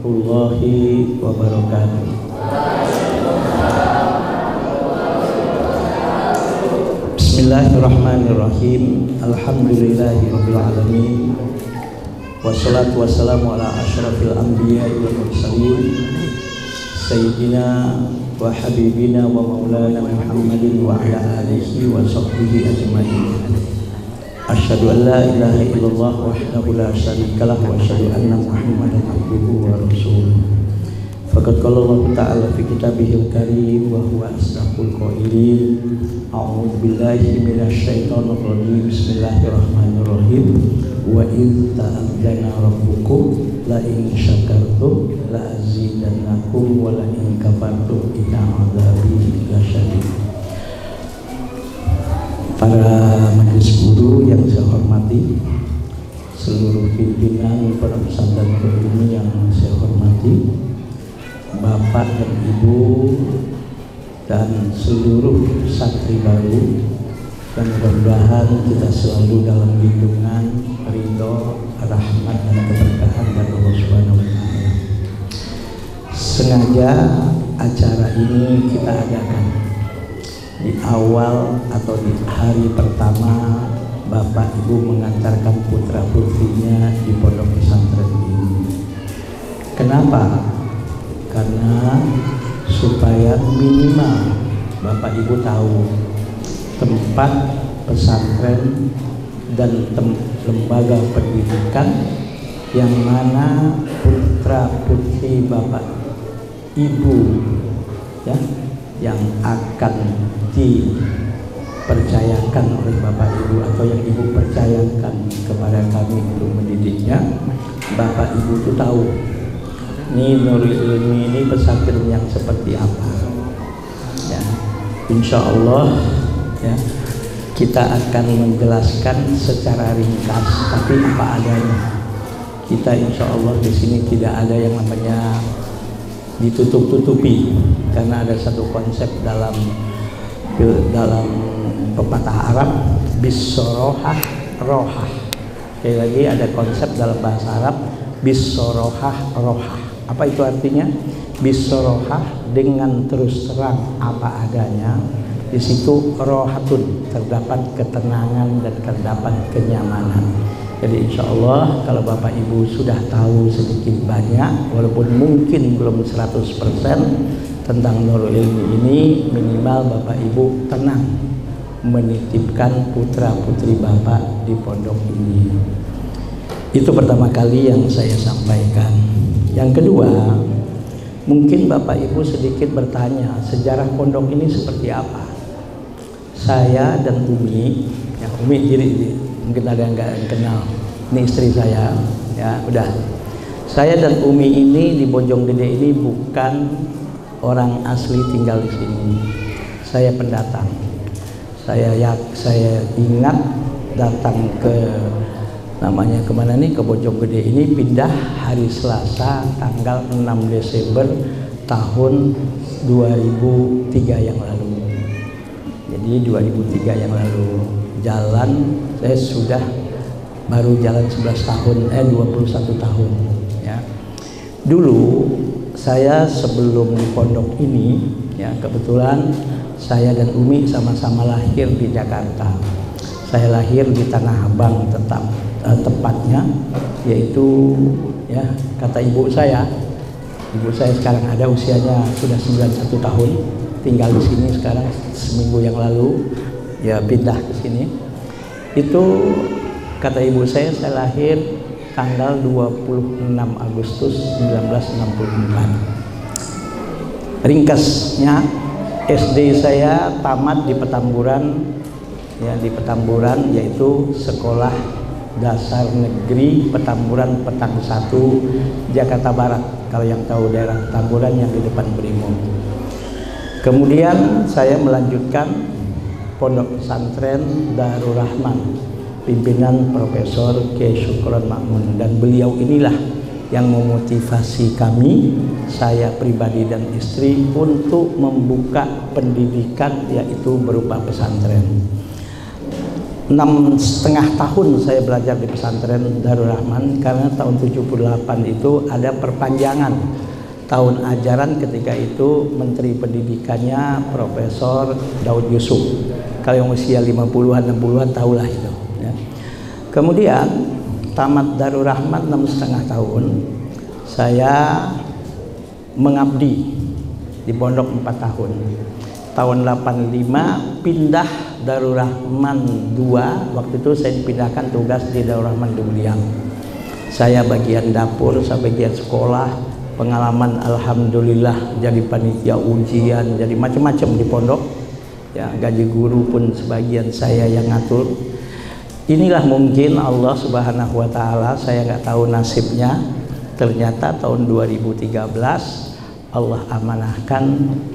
warahmatullahi wabarakatuh. Bismillahirrahmanirrahim. Alhamdulillahirabbil alamin. Wassalatu wassalamu ala asyrafil anbiya'i wal mursalin sayyidina wa habibina wa maulana Muhammadin wa ala alihi wa sahbihi ajma'in. Asyhadu an la ilaha illallah wahdahu la syarikalah wa asyhadu anna Muhammadan abduhu wa rasuluh. Faqad qala Allah ta'ala fi kitabihil karim wa huwa asdaqul qailin. A'udzu billahi minasyaitonir rajim. Bismillahirrahmanirrahim. Wa idz ta'adzana rabbukum la in syakartum la azidannakum wa la in kafartum inna 'adzabi lasyadid. Para majelis guru yang saya hormati, seluruh pimpinan pondok pesantren ini yang saya hormati, Bapak dan Ibu dan seluruh santri baru, dan mudah-mudahan kita selalu dalam lindungan, ridho, rahmat dan keberkahan dari Allah Subhanahu wa Ta'ala. Sengaja acara ini kita adakan di awal atau di hari pertama Bapak Ibu mengantarkan putra putrinya di pondok pesantren ini. Kenapa? Karena supaya minimal Bapak Ibu tahu tempat pesantren dan lembaga pendidikan yang mana putra putri Bapak Ibu ya yang akan dipercayakan oleh Bapak Ibu atau yang Ibu percayakan kepada kami untuk mendidiknya. Bapak Ibu itu tahu ini Nurul Ilmi ini pesantren yang seperti apa ya. Insya Allah ya, kita akan menjelaskan secara ringkas tapi apa adanya. Kita insya Allah di sini tidak ada yang namanya ditutup-tutupi, karena ada satu konsep dalam pepatah Arab, bisorohah rohah. Sekali lagi ada konsep dalam bahasa Arab, bisorohah rohah. Apa itu artinya? Bisorohah dengan terus terang apa adanya. Di situ rohatun, terdapat ketenangan dan terdapat kenyamanan. Jadi insya Allah kalau Bapak Ibu sudah tahu sedikit banyak, walaupun mungkin belum 100% tentang Nurul Ilmi ini, minimal Bapak Ibu tenang menitipkan putra putri Bapak di pondok ini. Itu pertama kali yang saya sampaikan. Yang kedua, mungkin Bapak Ibu sedikit bertanya sejarah pondok ini seperti apa. Saya dan Umi, ya Umi diri mungkin ada yang nggak kenal, ini istri saya ya. Udah, saya dan Umi ini di Bojonggede ini bukan orang asli tinggal di sini. Saya pendatang. Saya ingat datang ke namanya kemana nih, ke Bojonggede ini pindah hari Selasa tanggal 6 Desember tahun 2003 yang lalu. Jadi 2003 yang lalu jalan, saya sudah baru jalan 21 tahun ya. Dulu saya sebelum di pondok ini ya, kebetulan saya dan Umi sama-sama lahir di Jakarta. Saya lahir di Tanah Abang tepatnya, yaitu ya kata ibu saya sekarang ada usianya sudah 91 tahun, tinggal di sini sekarang seminggu yang lalu ya pindah ke sini. Itu kata ibu saya lahir tanggal 26 Agustus 1964. Ringkasnya, SD saya tamat di Petamburan ya, di Petamburan, yaitu Sekolah Dasar Negeri Petamburan Petang 1 Jakarta Barat. Kalau yang tahu daerah Petamburan yang di depan Brimo. Kemudian saya melanjutkan Pondok Pesantren Darul Rahman, pimpinan Profesor K. Syukron Makmun, dan beliau inilah yang memotivasi kami, saya pribadi dan istri, untuk membuka pendidikan yaitu berupa pesantren. 6,5 tahun saya belajar di pesantren Darul Rahman, karena tahun 78 itu ada perpanjangan tahun ajaran. Ketika itu Menteri Pendidikannya Profesor Daud Yusuf. Kalau yang usia 50-an 60-an tahulah itu ya. Kemudian tamat Darul Rahman 6,5 tahun saya mengabdi di pondok 4 tahun. Tahun 85 pindah Darul Rahman 2. Waktu itu saya dipindahkan tugas di Darul Rahman Dubliang. Saya bagian dapur, saya bagian sekolah. Pengalaman alhamdulillah jadi panitia ujian, jadi macam-macam di pondok. Ya, gaji guru pun sebagian saya yang ngatur. Inilah mungkin Allah Subhanahu wa taala, saya nggak tahu nasibnya. Ternyata tahun 2013 Allah amanahkan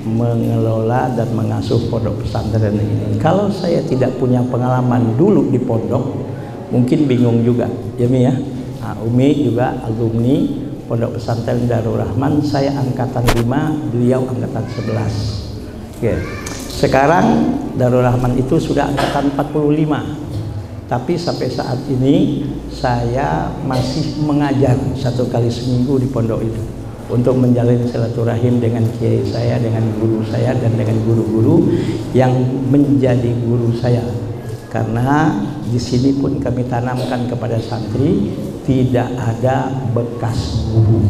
mengelola dan mengasuh pondok pesantren ini. Kalau saya tidak punya pengalaman dulu di pondok, mungkin bingung juga, ya Mi ya. Nah, Umi juga alumni Pondok Pesantren Darul Rahman. Saya angkatan 5, beliau angkatan 11. Oke. Sekarang Darul Rahman itu sudah angkatan 45. Tapi sampai saat ini saya masih mengajar 1 kali seminggu di pondok itu, untuk menjalin silaturahim dengan kiai saya, dengan guru saya, dan dengan guru-guru yang menjadi guru saya. Karena di sini pun kami tanamkan kepada santri, tidak ada bekas guru.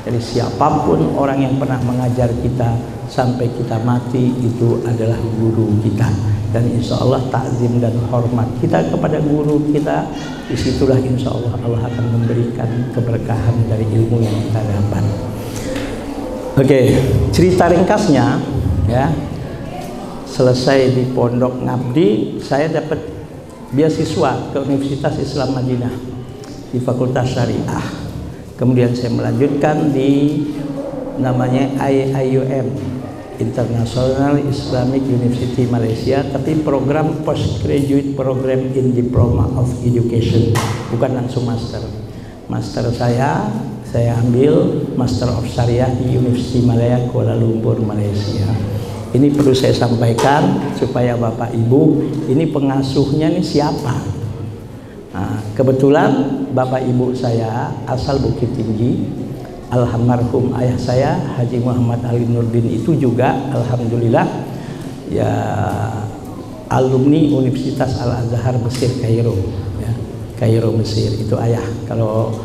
Jadi siapapun orang yang pernah mengajar kita sampai kita mati itu adalah guru kita. Dan insya Allah takzim dan hormat kita kepada guru kita, disitulah insya Allah Allah akan memberikan keberkahan dari ilmu yang kita dapat. Oke, cerita ringkasnya ya, selesai di pondok ngabdi, saya dapat beasiswa ke Universitas Islam Madinah di Fakultas Syariah. Kemudian saya melanjutkan di namanya IIUM, International Islamic University Malaysia, tapi program postgraduate program in Diploma of Education, bukan langsung master. Master saya ambil Master of Syariah di University Malaya Kuala Lumpur, Malaysia. Ini perlu saya sampaikan supaya Bapak Ibu, ini pengasuhnya ini siapa? Nah, kebetulan Bapak Ibu saya asal Bukit Tinggi. Almarhum ayah saya Haji Muhammad Ali Nurdin itu juga alhamdulillah ya alumni Universitas Al Azhar Mesir Kairo ya. Kairo Mesir itu ayah. Kalau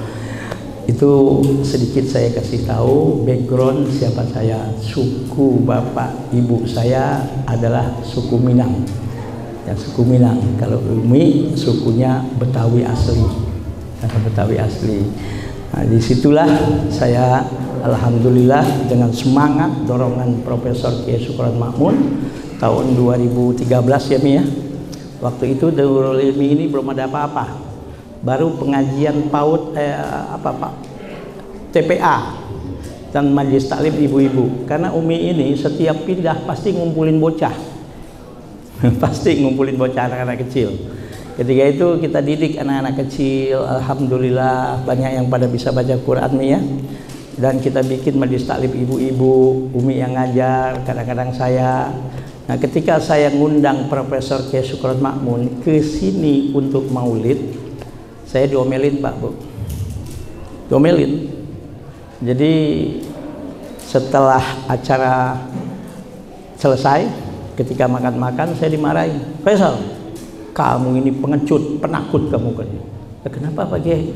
itu sedikit saya kasih tahu background siapa saya. Suku bapak ibu saya adalah suku Minang. Ya, suku Minang. Kalau Umi sukunya Betawi asli. Karena Betawi asli. Nah, disitulah saya alhamdulillah dengan semangat dorongan Profesor Kiai Syukron Makmun tahun 2013 ya Mi ya. Waktu itu Darul Ilmi ini belum ada apa-apa. Baru pengajian PAUD TPA dan majelis taklim ibu-ibu. Karena Umi ini setiap pindah pasti ngumpulin bocah. Pasti ngumpulin bocah anak-anak kecil. Ketika itu kita didik anak-anak kecil, alhamdulillah banyak yang pada bisa baca Quran nih ya. Dan kita bikin majelis taklim ibu-ibu, Umi yang ngajar, kadang-kadang saya. Nah, ketika saya ngundang Profesor Kiai Syukron Makmun ke sini untuk maulid, saya diomelin Pak Bu. Diomelin. Jadi setelah acara selesai, ketika makan-makan saya dimarahin, Faisal, kamu ini pengecut, penakut kamu kan. Ya, kenapa Pak Kiai?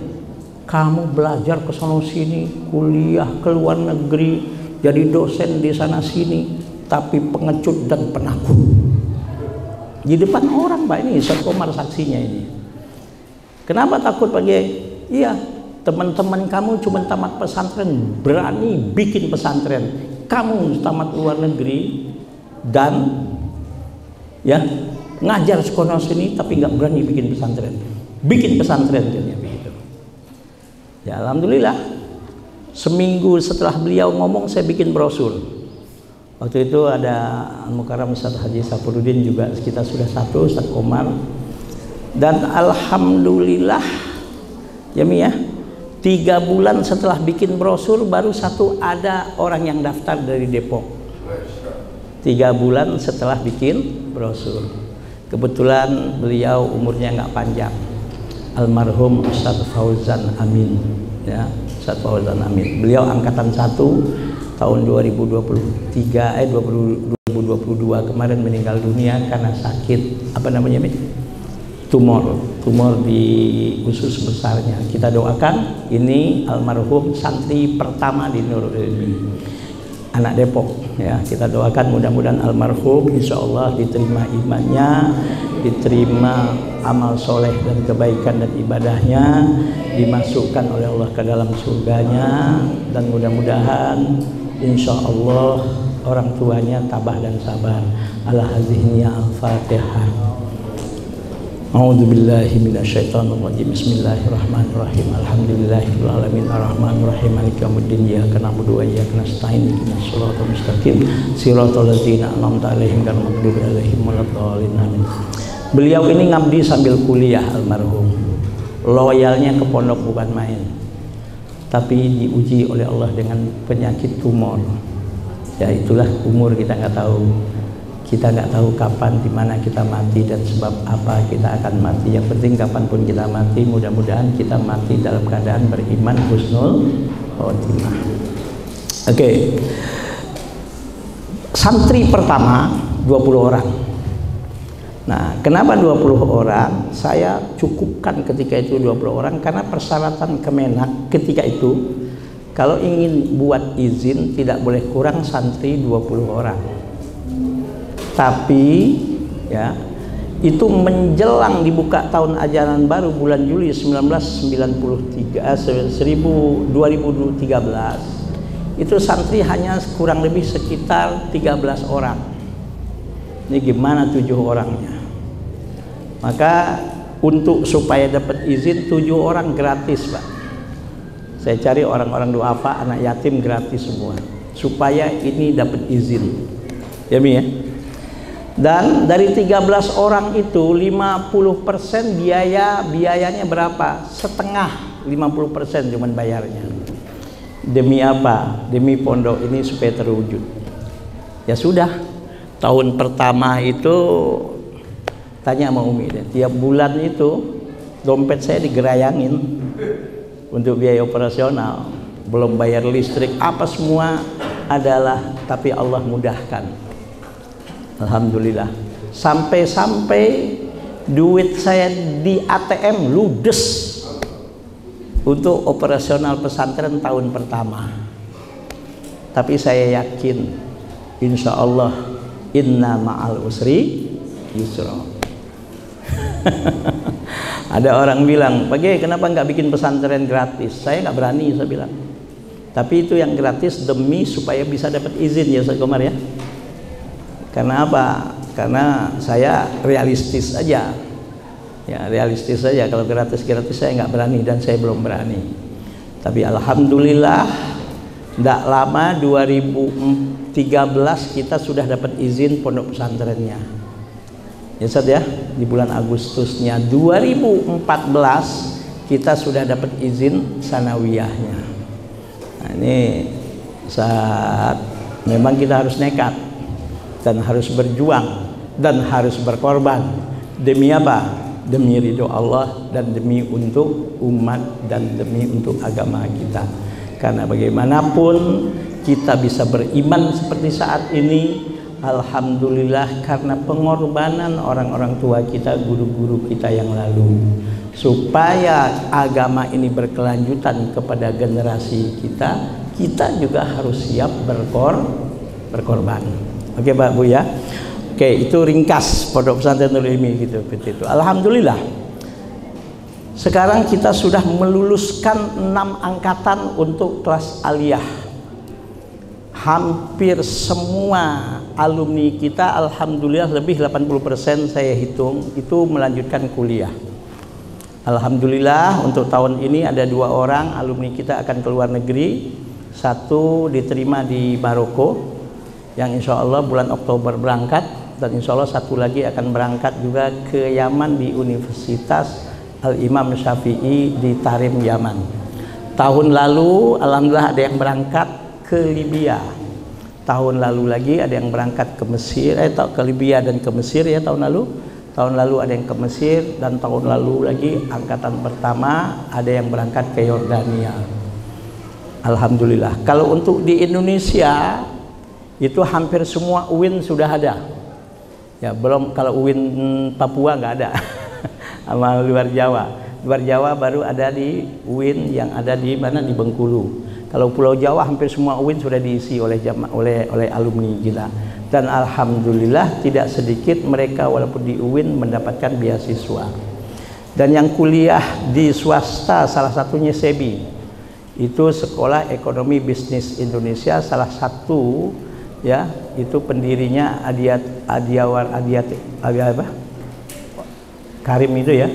Kamu belajar ke sana sini, kuliah ke luar negeri, jadi dosen di sana sini, tapi pengecut dan penakut. Di depan orang Pak, ini Ustaz Komar saksinya ini. Kenapa takut Pak Kiai? Iya, teman-teman kamu cuma tamat pesantren, berani bikin pesantren. Kamu tamat luar negeri dan ya ngajar sekolah sini tapi nggak berani bikin pesantren. Bikin pesantren jadinya begitu. Ya alhamdulillah, seminggu setelah beliau ngomong saya bikin brosur. Waktu itu ada Al-Mukarram Ustaz Haji Safuruddin juga, kita sudah satu, Ustaz Komar. Dan alhamdulillah ya Mi ya, 3 bulan setelah bikin brosur baru satu ada orang yang daftar dari Depok. 3 bulan setelah bikin brosur. Kebetulan beliau umurnya nggak panjang, almarhum Ustadz Fauzan Amin, ya, Ustadz Fauzan Amin. Beliau angkatan 1 tahun 2022 kemarin meninggal dunia karena sakit apa namanya, tumor di usus besarnya. Kita doakan, ini almarhum santri pertama di Nurul Ilmi, anak Depok, ya. Kita doakan mudah-mudahan almarhum insya Allah diterima imannya, diterima amal soleh dan kebaikan dan ibadahnya, dimasukkan oleh Allah ke dalam surganya, dan mudah-mudahan insya Allah orang tuanya tabah dan sabar. Ala hadhihi al-Fatihah. A'udzubillahi minasyaitonirrajim. Bismillahirrahmanirrahim. Alhamdulillahirabbil alamin arrahmanir rahim maliki yaumiddin iyyaka na'budu wa iyyaka nasta'in ihdinas siratal mustaqim siratal ladzina an'amta 'alaihim ghairil maghdubi 'alaihim waladdallin. Amin. Beliau ini ngabdi sambil kuliah almarhum. Loyalnya ke pondok bukan main. Tapi diuji oleh Allah dengan penyakit tumor. Ya itulah umur, kita nggak tahu. Kita nggak tahu kapan, di mana kita mati, dan sebab apa kita akan mati. Yang penting kapanpun kita mati, mudah-mudahan kita mati dalam keadaan beriman, husnul khotimah. Oke. Santri pertama 20 orang. Nah, kenapa 20 orang? Saya cukupkan ketika itu 20 orang karena persyaratan Kemenak ketika itu kalau ingin buat izin tidak boleh kurang santri 20 orang. Tapi ya itu menjelang dibuka tahun ajaran baru bulan Juli 2013 itu santri hanya kurang lebih sekitar 13 orang. Ini gimana 7 orangnya? Maka untuk supaya dapat izin 7 orang gratis, Pak. Saya cari orang-orang duafa, anak yatim gratis semua supaya ini dapat izin. Ya Mi ya. Dan dari 13 orang itu 50% biayanya berapa? Setengah, 50% cuman bayarnya. Demi apa? Demi pondok ini supaya terwujud. Ya sudah, tahun pertama itu tanya sama Umi deh, tiap bulan itu dompet saya digerayangin untuk biaya operasional, belum bayar listrik, apa semua adalah, tapi Allah mudahkan. Alhamdulillah, sampai duit saya di ATM ludes untuk operasional pesantren tahun pertama. Tapi saya yakin insya Allah inna ma'al usri yusra. Ada orang bilang, Pak, kenapa nggak bikin pesantren gratis? Saya nggak berani, saya bilang. Tapi itu yang gratis demi supaya bisa dapat izin ya Ustaz Komar ya. Karena apa? Karena saya realistis aja. Ya, realistis saja. Kalau gratis-gratis saya nggak berani dan saya belum berani. Tapi alhamdulillah, tidak lama 2013 kita sudah dapat izin pondok pesantrennya. Ya Ustaz ya, di bulan Agustusnya 2014 kita sudah dapat izin sanawiyahnya. Nah, ini saat memang kita harus nekat dan harus berjuang dan harus berkorban. Demi apa? Demi ridho Allah dan demi untuk umat dan demi untuk agama kita. Karena bagaimanapun kita bisa beriman seperti saat ini, alhamdulillah, karena pengorbanan orang-orang tua kita, guru-guru kita yang lalu, supaya agama ini berkelanjutan kepada generasi kita, kita juga harus siap berkorban. Oke Pak Bu ya. Oke, itu ringkas pondok pesantren Nurul Ilmi gitu, itu. Alhamdulillah. Sekarang kita sudah meluluskan 6 angkatan untuk kelas aliyah. Hampir semua alumni kita alhamdulillah lebih 80% saya hitung itu melanjutkan kuliah. Alhamdulillah untuk tahun ini ada 2 orang alumni kita akan ke luar negeri. Satu diterima di Maroko yang insya Allah bulan Oktober berangkat, dan insya Allah satu lagi akan berangkat juga ke Yaman di Universitas Al-Imam Syafi'i di Tarim, Yaman. Tahun lalu alhamdulillah ada yang berangkat ke Libya. Tahun lalu lagi ada yang berangkat ke Mesir, ke Libya dan ke Mesir ya tahun lalu. tahun lalu ada yang ke Mesir, dan tahun lalu lagi angkatan pertama ada yang berangkat ke Yordania. Alhamdulillah. Kalau untuk di Indonesia itu hampir semua UIN sudah ada. Ya, belum kalau UIN Papua nggak ada. Sama luar Jawa. Luar Jawa baru ada di UIN yang ada di mana, di Bengkulu. Kalau Pulau Jawa hampir semua UIN sudah diisi oleh alumni kita. Dan alhamdulillah tidak sedikit mereka walaupun di UIN mendapatkan beasiswa. Dan yang kuliah di swasta salah satunya SEBI. Itu Sekolah Ekonomi Bisnis Indonesia, salah satu ya, itu pendirinya Karim itu ya,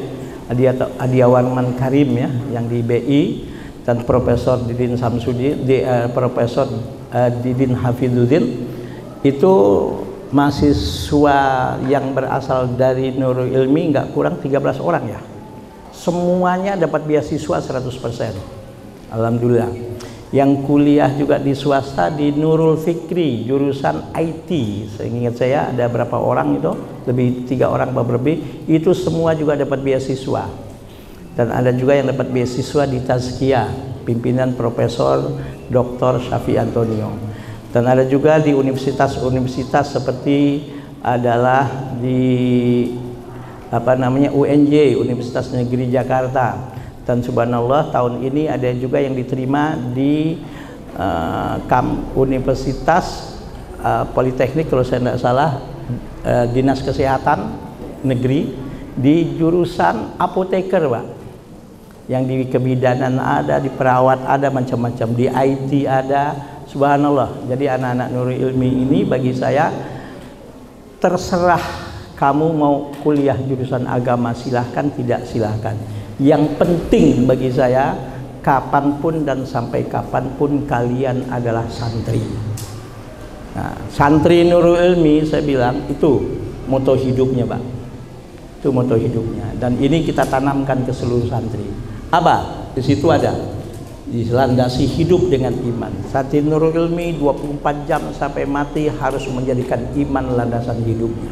Adiawarman Karim ya, yang di BI, dan Profesor Didin Samsudin, Profesor Didin Hafidzuddin. Itu mahasiswa yang berasal dari Nurul Ilmi nggak kurang 13 orang ya, semuanya dapat beasiswa 100%. Alhamdulillah. Yang kuliah juga di swasta di Nurul Fikri jurusan IT, seingat saya ada berapa orang itu, lebih 3 orang lebih, itu semua juga dapat beasiswa. Dan ada juga yang dapat beasiswa di Tazkiyah, pimpinan Profesor Dr. Syafi Antonio. Dan ada juga di universitas-universitas seperti adalah di UNJ, Universitas Negeri Jakarta. Dan subhanallah tahun ini ada juga yang diterima di Universitas Politeknik kalau saya tidak salah, Dinas Kesehatan Negeri, di jurusan apoteker Pak. Yang di kebidanan ada, di perawat ada, macam-macam, di IT ada, subhanallah. Jadi anak-anak Nurul Ilmi ini bagi saya terserah kamu mau kuliah jurusan agama silahkan, tidak silahkan. Yang penting bagi saya kapanpun dan sampai kapanpun kalian adalah santri. Nah, santri Nurul Ilmi saya bilang itu moto hidupnya Pak. Itu moto hidupnya, dan ini kita tanamkan ke seluruh santri. Apa? Di situ ada dilandasi hidup dengan iman. Santri Nurul Ilmi 24 jam sampai mati harus menjadikan iman landasan hidupnya.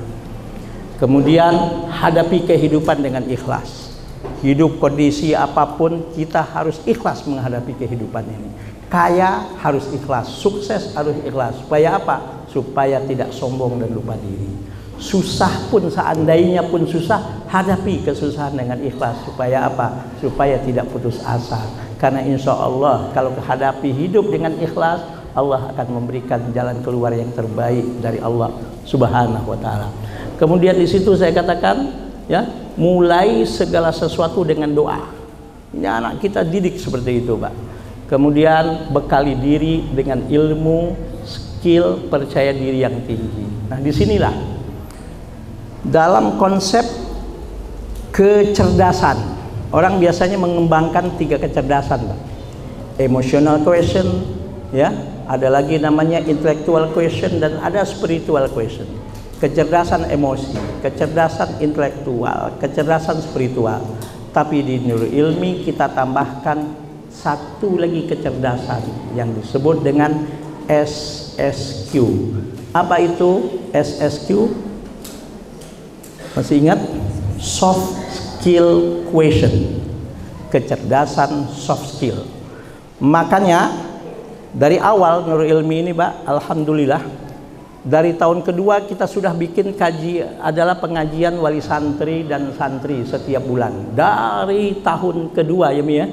Kemudian hadapi kehidupan dengan ikhlas. Hidup kondisi apapun kita harus ikhlas menghadapi kehidupan ini. Kaya harus ikhlas, sukses harus ikhlas. Supaya apa? Supaya tidak sombong dan lupa diri. Susah pun, seandainya pun susah, hadapi kesusahan dengan ikhlas. Supaya apa? Supaya tidak putus asa. Karena insya Allah kalau hadapi hidup dengan ikhlas, Allah akan memberikan jalan keluar yang terbaik dari Allah Subhanahu wa Ta'ala. Kemudian di situ saya katakan, ya, mulai segala sesuatu dengan doa. Ini anak kita didik seperti itu Pak. Kemudian bekali diri dengan ilmu, skill, percaya diri yang tinggi. Nah disinilah dalam konsep kecerdasan, orang biasanya mengembangkan 3 kecerdasan Pak. Emotional quotient, ya, ada lagi namanya intellectual quotient, dan ada spiritual quotient. Kecerdasan emosi, kecerdasan intelektual, kecerdasan spiritual. Tapi di Nurul Ilmi kita tambahkan satu lagi kecerdasan yang disebut dengan SSQ. Apa itu SSQ? Masih ingat? Soft skill quotient. Kecerdasan soft skill. Makanya dari awal Nurul Ilmi ini Pak, alhamdulillah, dari tahun kedua kita sudah bikin adalah pengajian wali santri dan santri setiap bulan. Dari tahun kedua ya Mi ya.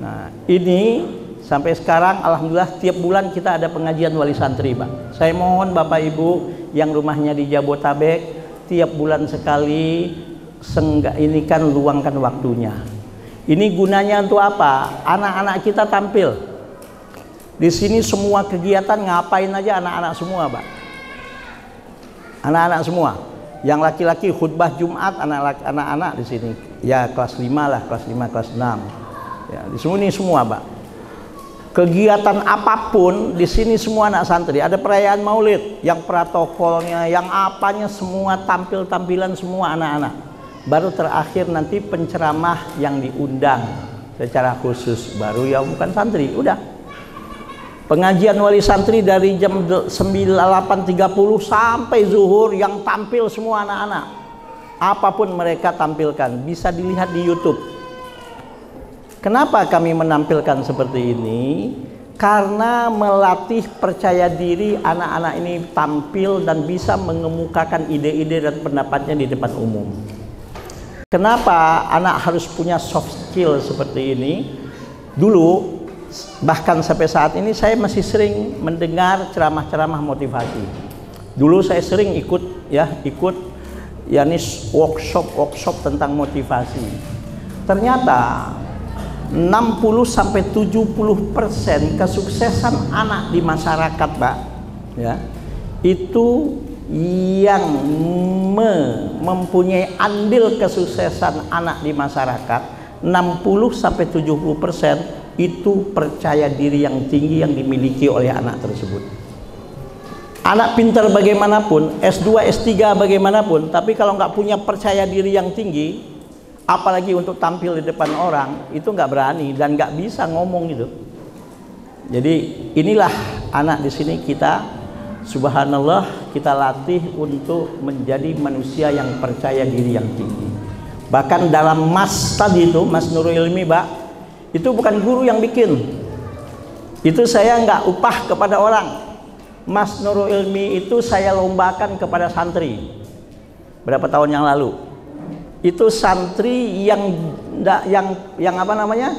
Nah ini sampai sekarang alhamdulillah tiap bulan kita ada pengajian wali santri Pak. Saya mohon Bapak Ibu yang rumahnya di Jabotabek, tiap bulan sekali ini kan luangkan waktunya. Ini gunanya untuk apa? Anak-anak kita tampil. Di sini semua kegiatan ngapain aja anak-anak semua Pak. Anak-anak semua. Yang laki-laki khutbah Jumat anak-anak di sini. Ya kelas 5 lah, kelas 5, kelas 6. Ya, di sini semua Pak. Kegiatan apapun di sini semua anak santri. Ada perayaan Maulid, yang protokolnya, yang apanya semua tampilan semua anak-anak. Baru terakhir nanti penceramah yang diundang secara khusus, baru yang bukan santri. Udah. Pengajian wali santri dari jam 8.30 sampai zuhur, yang tampil semua anak-anak. apapun mereka tampilkan, bisa dilihat di YouTube. Kenapa kami menampilkan seperti ini? Karena melatih percaya diri anak-anak ini tampil dan bisa mengemukakan ide-ide dan pendapatnya di depan umum. Kenapa anak harus punya soft skill seperti ini? Dulu, bahkan sampai saat ini saya masih sering mendengar ceramah-ceramah motivasi. Dulu saya sering ikut workshop tentang motivasi. Ternyata 60-70% kesuksesan anak di masyarakat, Pak, ya, itu yang mempunyai andil kesuksesan anak di masyarakat 60-70% itu percaya diri yang tinggi yang dimiliki oleh anak tersebut. Anak pintar bagaimanapun, S2, S3 bagaimanapun, tapi kalau nggak punya percaya diri yang tinggi, apalagi untuk tampil di depan orang, itu nggak berani dan nggak bisa ngomong gitu. Jadi inilah anak di sini kita, subhanallah, kita latih untuk menjadi manusia yang percaya diri yang tinggi. Bahkan dalam mas tadi itu, Mas Nurul Ilmi, Pak, itu bukan guru yang bikin. Itu saya nggak upah kepada orang. Mas Nurul Ilmi itu saya lombakan kepada santri berapa tahun yang lalu. Itu santri yang apa namanya,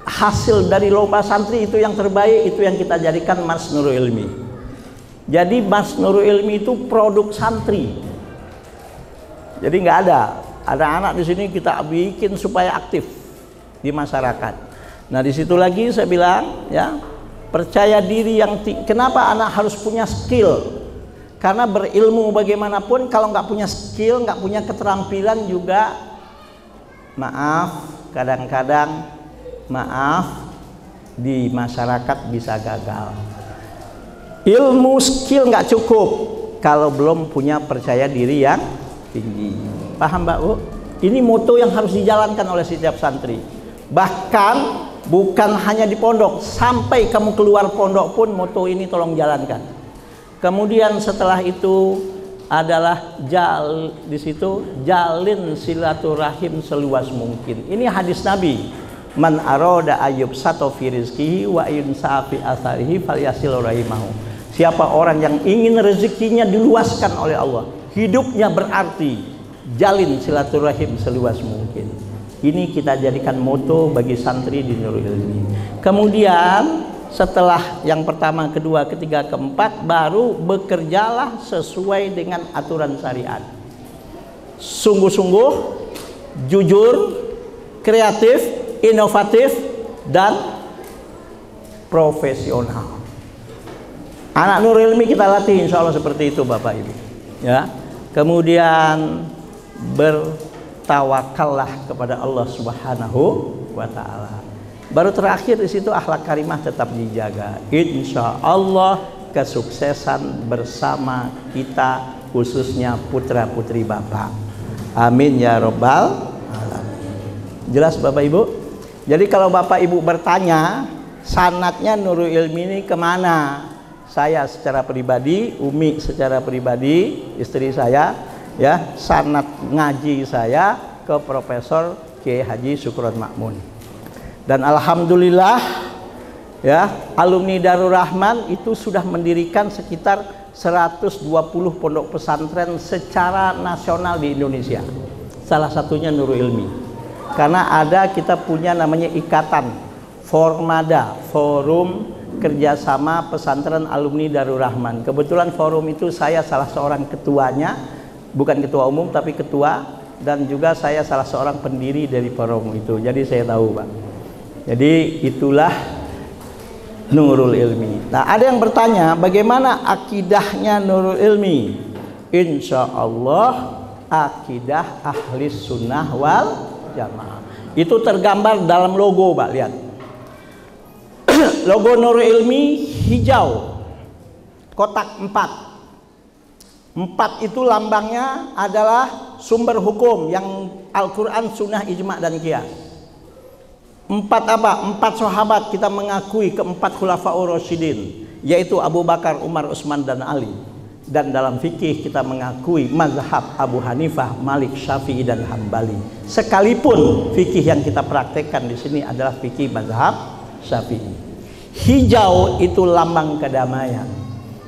hasil dari lomba santri itu yang terbaik, itu yang kita jadikan Mas Nurul Ilmi. Jadi Mas Nurul Ilmi itu produk santri. Jadi nggak ada anak di sini kita bikin supaya aktif di masyarakat. Nah, di situ lagi saya bilang, ya, percaya diri yang kenapa anak harus punya skill? Karena berilmu bagaimanapun kalau nggak punya skill, nggak punya keterampilan juga, maaf, kadang-kadang di masyarakat bisa gagal. Ilmu skill nggak cukup kalau belum punya percaya diri yang tinggi. Paham, Mbak Bu? Ini moto yang harus dijalankan oleh setiap santri. Bahkan bukan hanya di pondok, sampai kamu keluar pondok pun moto ini tolong jalankan. Kemudian setelah itu adalah di situ jalin silaturahim seluas mungkin. Ini hadis Nabi. Man aroda ayub sato fi rizkihi wa yunsa fi atharihi falyasil rahimahu. Siapa orang yang ingin rezekinya diluaskan oleh Allah, hidupnya berarti, jalin silaturahim seluas mungkin. Ini kita jadikan moto bagi santri di Nurul Ilmi. Kemudian setelah yang pertama, kedua, ketiga, keempat, baru bekerjalah sesuai dengan aturan syariat. Sungguh-sungguh, jujur, kreatif, inovatif, dan profesional. Anak Nurul Ilmi kita latih insya Allah seperti itu, Bapak Ibu. Ya. Kemudian bertawakallah kepada Allah Subhanahu wa Ta'ala. Baru terakhir di situ akhlak karimah tetap dijaga. Insya Allah kesuksesan bersama kita, khususnya putra putri Bapak. Amin ya robbal alamin. Jelas Bapak Ibu? Jadi kalau Bapak Ibu bertanya sanadnya Nurul Ilmi ini kemana? Saya secara pribadi, Umi secara pribadi, istri saya, ya, sanad ngaji saya ke Profesor Kiai Haji Syukron Makmun. Dan alhamdulillah, ya, alumni Darul Rahman itu sudah mendirikan sekitar 120 pondok pesantren secara nasional di Indonesia. Salah satunya Nurul Ilmi. Karena kita punya namanya ikatan Formada, Forum Kerjasama Pesantren Alumni Darul Rahman. Kebetulan forum itu saya salah seorang ketuanya, bukan ketua umum tapi ketua, dan juga saya salah seorang pendiri dari forum itu. Jadi saya tahu, Pak. Jadi itulah Nurul Ilmi. Nah, ada yang bertanya bagaimana akidahnya Nurul Ilmi? Insya Allah akidah ahli sunnah wal jamaah. Itu tergambar dalam logo, Pak, lihat. Logo Nurul Ilmi hijau, kotak 4. 4 itu lambangnya adalah sumber hukum yang Al-Quran, Sunnah, Ijma' dan Qiyas. 4 apa? 4 sahabat kita mengakui keempat khulafaur rasyidin, yaitu Abu Bakar, Umar, Utsman dan Ali. Dan dalam fikih kita mengakui mazhab Abu Hanifah, Malik, Syafi'i dan Hambali. Sekalipun fikih yang kita praktekkan di sini adalah fikih mazhab Syafi'i. Hijau itu lambang kedamaian.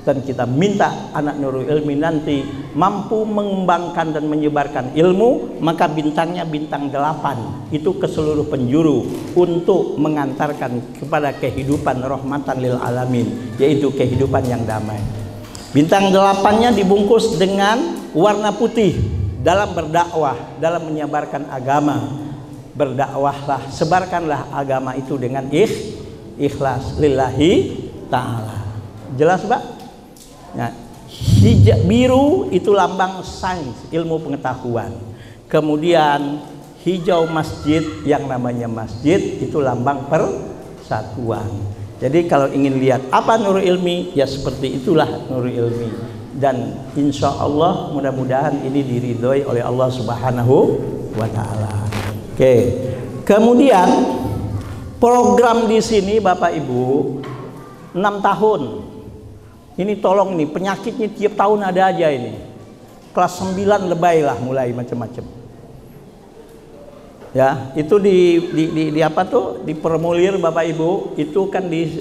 Dan kita minta anak Nurul Ilmi nanti mampu mengembangkan dan menyebarkan ilmu, maka bintangnya bintang 8 itu ke seluruh penjuru untuk mengantarkan kepada kehidupan rahmatan lil alamin, yaitu kehidupan yang damai. Bintang 8-nya dibungkus dengan warna putih dalam berdakwah, dalam menyebarkan agama. Berdakwahlah, sebarkanlah agama itu dengan ikhlas lillahi ta'ala. Jelas, Pak? Nah, biru itu lambang sains, ilmu pengetahuan. Kemudian hijau masjid, yang namanya masjid itu lambang persatuan. Jadi kalau ingin lihat apa Nurul Ilmi, ya seperti itulah Nurul Ilmi. Dan insya Allah mudah-mudahan ini diridhoi oleh Allah Subhanahu wa Ta'ala. Oke. Kemudian program di sini Bapak Ibu 6 tahun. Ini tolong nih, penyakitnya tiap tahun ada aja ini. Kelas 9 lebay lah mulai macam-macam. Ya, itu di apa tuh? Diformulir Bapak Ibu, itu kan dia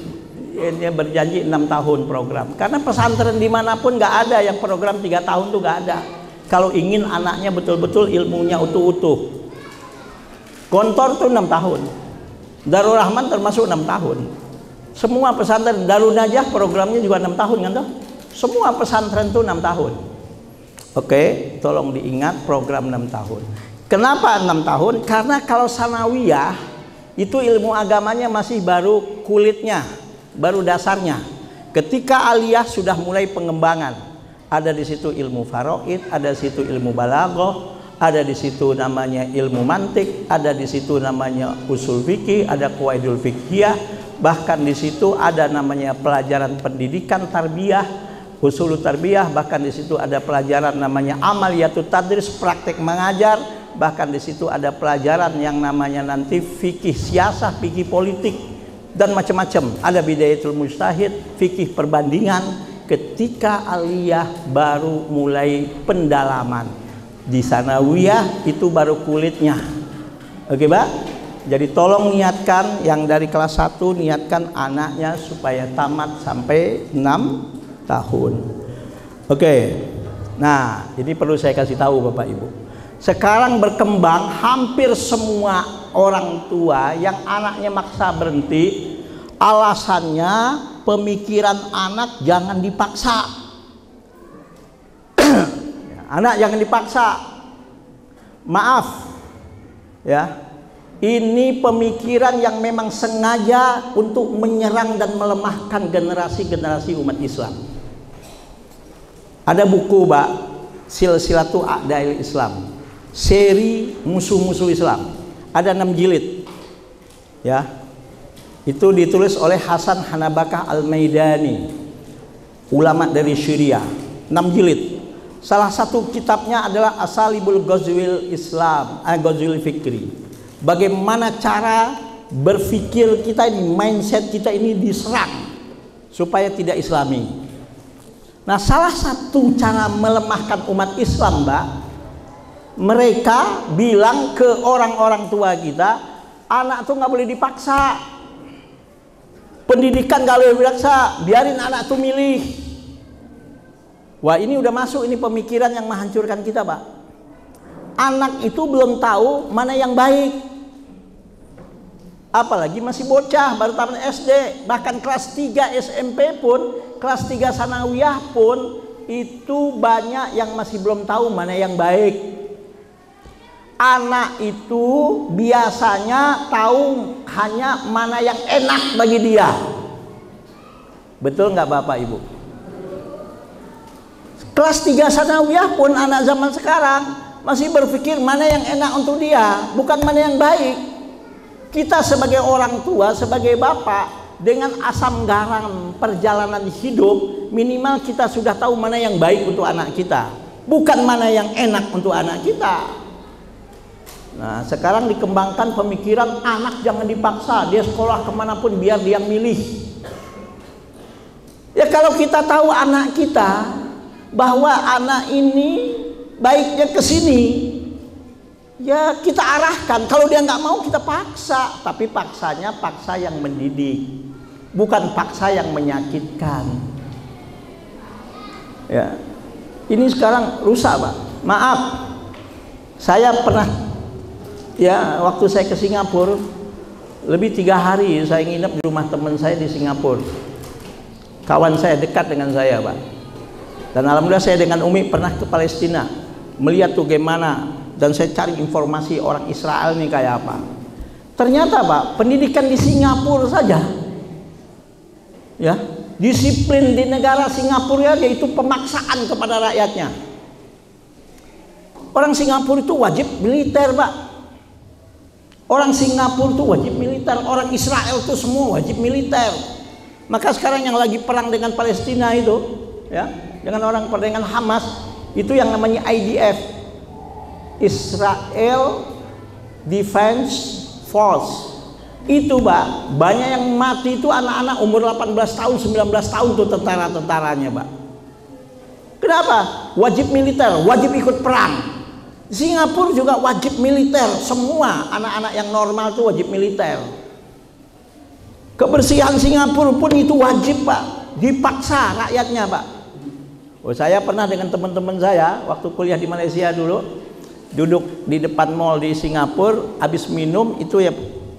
berjanji 6 tahun program. Karena pesantren dimanapun nggak ada yang program 3 tahun tuh nggak ada. Kalau ingin anaknya betul-betul ilmunya utuh-utuh. Gontor tuh 6 tahun. Darul Rahman termasuk 6 tahun. Semua pesantren, Darun Najah programnya juga 6 tahun kan toh? Semua pesantren itu 6 tahun. Oke, tolong diingat program 6 tahun. Kenapa 6 tahun? Karena kalau sanawiyah itu ilmu agamanya masih baru kulitnya, baru dasarnya. Ketika aliyah sudah mulai pengembangan. Ada di situ ilmu faraid, ada di situ ilmu balaghah, ada di situ namanya ilmu mantik, ada di situ namanya usul fikih, ada qawaidul fiqhiyah. Bahkan di situ ada namanya pelajaran pendidikan tarbiyah, usul tarbiyah, bahkan di situ ada pelajaran namanya amaliyatut tadris, praktek mengajar, bahkan di situ ada pelajaran yang namanya nanti fikih siasah, fikih politik dan macam-macam. Ada bidayatul mujtahid, fikih perbandingan. Ketika aliyah baru mulai pendalaman. Di sanawiyah itu baru kulitnya. Oke, Pak? Jadi tolong niatkan yang dari kelas 1, niatkan anaknya supaya tamat sampai 6 tahun. Oke. Nah, ini perlu saya kasih tahu Bapak Ibu. Sekarang berkembang hampir semua orang tua yang anaknya maksa berhenti, alasannya pemikiran anak jangan dipaksa. Anak jangan dipaksa. Maaf. Ya. Ini pemikiran yang memang sengaja untuk menyerang dan melemahkan generasi-generasi umat Islam. Ada buku, Pak, Silsilatu A'dail Islam, seri musuh-musuh Islam. Ada 6 jilid. Ya. Itu ditulis oleh Hasan Hanabakah Al-Maidani, ulama dari Syria. 6 jilid. Salah satu kitabnya adalah Asalibul Ghazwil Islam, Ghazwil Fikri. Bagaimana cara berpikir kita ini, mindset kita ini diserang supaya tidak Islami. Nah, salah satu cara melemahkan umat Islam, Mbak, mereka bilang ke orang-orang tua kita, anak tuh nggak boleh dipaksa, pendidikan nggak boleh dipaksa, biarin anak tuh milih. Wah, ini udah masuk ini pemikiran yang menghancurkan kita, Pak. Anak itu belum tahu mana yang baik. Apalagi masih bocah, baru tamat SD, bahkan kelas 3 SMP pun, kelas 3 sanawiyah pun, itu banyak yang masih belum tahu mana yang baik. Anak itu biasanya tahu hanya mana yang enak bagi dia. Betul nggak Bapak Ibu? Kelas 3 sanawiyah pun anak zaman sekarang masih berpikir mana yang enak untuk dia, bukan mana yang baik. Kita sebagai orang tua, sebagai bapak, dengan asam garam perjalanan hidup, minimal kita sudah tahu mana yang baik untuk anak kita, bukan mana yang enak untuk anak kita. Nah, sekarang dikembangkan pemikiran anak jangan dipaksa, dia sekolah kemanapun biar dia milih. Ya kalau kita tahu anak kita bahwa anak ini baiknya ke sini, ya kita arahkan. Kalau dia nggak mau, kita paksa. Tapi paksanya paksa yang mendidik, bukan paksa yang menyakitkan. Ya, ini sekarang rusak, Pak. Maaf, saya pernah, ya, waktu saya ke Singapura, lebih 3 hari saya nginep di rumah teman saya di Singapura. Kawan saya dekat dengan saya, Pak. Dan alhamdulillah saya dengan Umi pernah ke Palestina, melihat tuh gimana. Dan saya cari informasi orang Israel nih kayak apa. Ternyata, Pak, pendidikan di Singapura saja, ya, disiplin di negara Singapura yaitu pemaksaan kepada rakyatnya. Orang Singapura itu wajib militer, Pak. Orang Singapura itu wajib militer. Orang Israel itu semua wajib militer. Maka sekarang yang lagi perang dengan Palestina itu, ya, dengan Hamas, itu yang namanya IDF, Israel Defense Force. Itu, Pak, banyak yang mati itu anak-anak umur 18 tahun, 19 tahun tuh tentara-tentaranya, Pak. Kenapa? Wajib militer, wajib ikut perang. Singapura juga wajib militer, semua anak-anak yang normal itu wajib militer. Kebersihan Singapura pun itu wajib, Pak, dipaksa rakyatnya, Pak. Oh, saya pernah dengan teman-teman saya waktu kuliah di Malaysia dulu, duduk di depan mall di Singapura, habis minum itu ya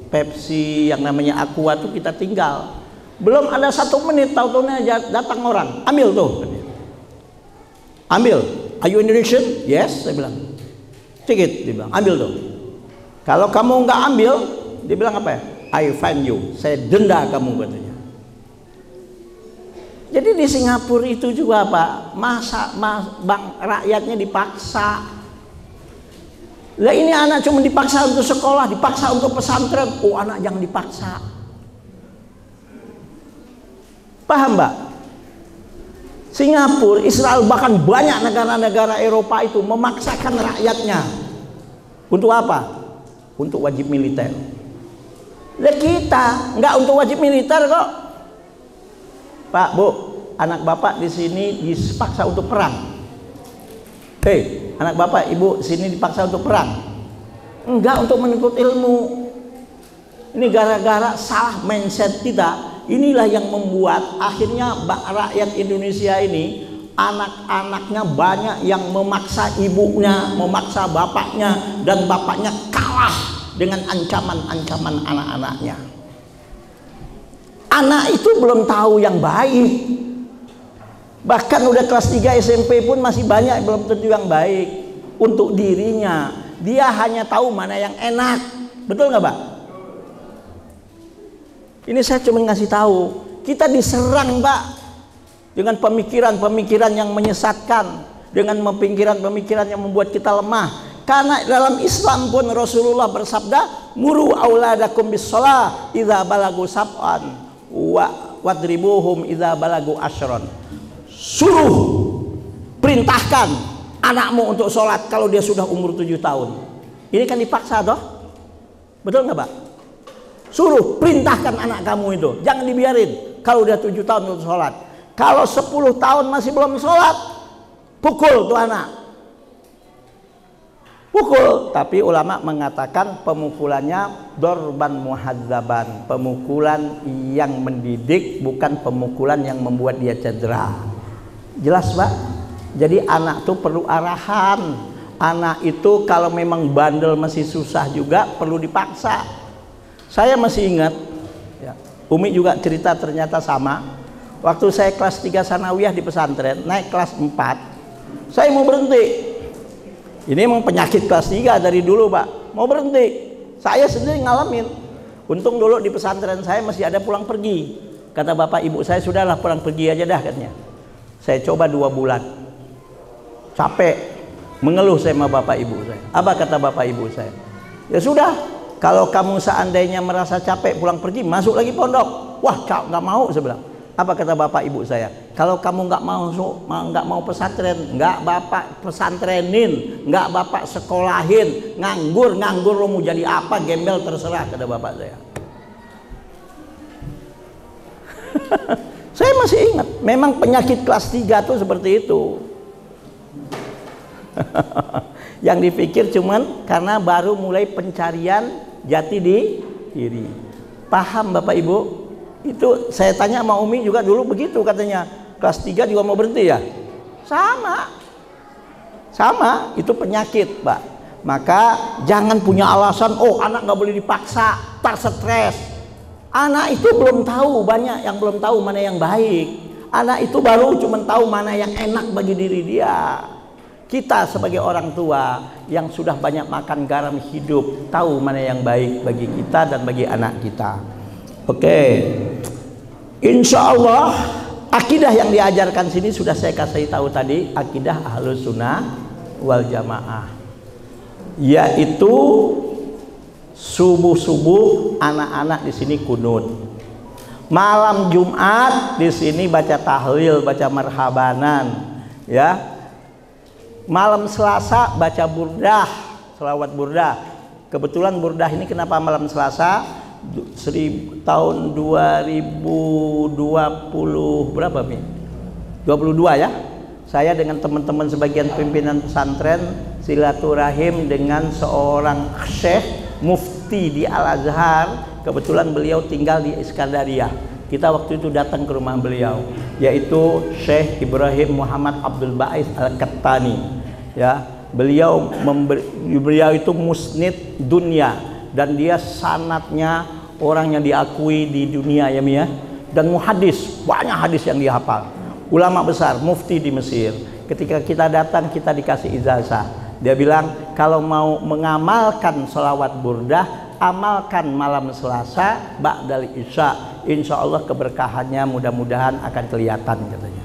Pepsi yang namanya Aqua tuh kita tinggal. Belum ada 1 menit tahu-tahunya datang orang, ambil tuh. Ambil. Are you Indonesian? Yes, saya bilang. Tiket, dia bilang, ambil tuh. Kalau kamu nggak ambil, dia bilang apa ya? I fine you, saya denda kamu, katanya. Jadi di Singapura itu juga, Pak, rakyatnya dipaksa. Lah ini anak cuma dipaksa untuk sekolah, dipaksa untuk pesantren. Oh, anak yang dipaksa. Paham, Mbak? Singapura, Israel, bahkan banyak negara-negara Eropa itu memaksakan rakyatnya. Untuk apa? Untuk wajib militer. Lah kita nggak untuk wajib militer kok. Pak, Bu, anak Bapak di sini dipaksa untuk perang. Hei, anak Bapak, Ibu sini dipaksa untuk perang. Enggak untuk menuntut ilmu. Ini gara-gara salah mindset kita. Inilah yang membuat akhirnya rakyat Indonesia ini, anak-anaknya banyak yang memaksa ibunya, memaksa bapaknya, dan bapaknya kalah dengan ancaman-ancaman anak-anaknya. Anak itu belum tahu yang baik. Bahkan udah kelas 3 SMP pun masih banyak belum tentu yang baik untuk dirinya. Dia hanya tahu mana yang enak. Betul nggak, Pak? Ini saya cuma ngasih tahu. Kita diserang, Pak, dengan pemikiran-pemikiran yang menyesatkan, dengan pemikiran-pemikiran yang membuat kita lemah. Karena dalam Islam pun Rasulullah bersabda, muru auladakum bis-shalah idza balagu sab'an wadribuhum idza balagu asyron. Suruh, perintahkan anakmu untuk sholat kalau dia sudah umur 7 tahun. Ini kan dipaksa toh? Betul nggak, Pak? Suruh, perintahkan anak kamu itu, jangan dibiarin kalau dia 7 tahun untuk sholat. Kalau 10 tahun masih belum sholat, pukul tuh anak, pukul. Tapi ulama mengatakan pemukulannya dorban muhadzaban, pemukulan yang mendidik, bukan pemukulan yang membuat dia cedera. Jelas, Pak? Jadi anak tuh perlu arahan. Anak itu kalau memang bandel masih susah juga perlu dipaksa. Saya masih ingat, ya, Umi juga cerita ternyata sama. Waktu saya kelas 3 sanawiyah di pesantren, naik kelas 4, saya mau berhenti. Ini emang penyakit kelas 3 dari dulu, Pak. Mau berhenti. Saya sendiri ngalamin. Untung dulu di pesantren saya masih ada pulang pergi. Kata bapak ibu saya, sudahlah pulang pergi aja dah, katanya. Saya coba 2 bulan. Capek. Mengeluh saya sama bapak ibu saya. Apa kata bapak ibu saya? Ya sudah, kalau kamu seandainya merasa capek pulang pergi, masuk lagi pondok. Wah, nggak mau, saya bilang. Apa kata bapak ibu saya? Kalau kamu nggak mau pesantren, nggak bapak pesantrenin, nggak bapak sekolahin, nganggur lo mau jadi apa, gembel terserah, kata bapak saya. Saya masih ingat, memang penyakit kelas 3 tuh seperti itu. Yang dipikir cuman karena baru mulai pencarian jati diri. Paham Bapak Ibu? Itu saya tanya sama Umi juga dulu begitu katanya. Kelas 3 juga mau berhenti ya? Sama, itu penyakit Pak. Maka jangan punya alasan, oh anak nggak boleh dipaksa, tak stres. Anak itu belum tahu, banyak yang belum tahu mana yang baik. Anak itu baru cuma tahu mana yang enak bagi diri dia. Kita sebagai orang tua yang sudah banyak makan garam hidup, tahu mana yang baik bagi kita dan bagi anak kita. Oke, insya Allah akidah yang diajarkan sini sudah saya kasih tahu tadi, akidah Ahlus Sunnah wal Jamaah, yaitu subuh anak-anak di sini kunut, malam Jumat di sini baca tahlil, baca marhabanan, ya. Malam Selasa baca burdah, selawat burdah. Kebetulan burdah ini kenapa malam Selasa? Tahun 2020 berapa nih? 22 ya. Saya dengan teman-teman sebagian pimpinan pesantren silaturahim dengan seorang syekh mufti di Al-Azhar. Kebetulan beliau tinggal di Iskandaria. Kita waktu itu datang ke rumah beliau, yaitu Syekh Ibrahim Muhammad Abdul Ba'is Al-Kattani. Ya, beliau itu musnid dunia dan dia sanatnya orang yang diakui di dunia ya Mi ya. Dan muhadis, banyak hadis yang dihafal. Ulama besar, mufti di Mesir. Ketika kita datang kita dikasih ijazah. Dia bilang kalau mau mengamalkan sholawat burdah, amalkan malam Selasa ba'dal Isya, insya Allah keberkahannya mudah-mudahan akan kelihatan katanya.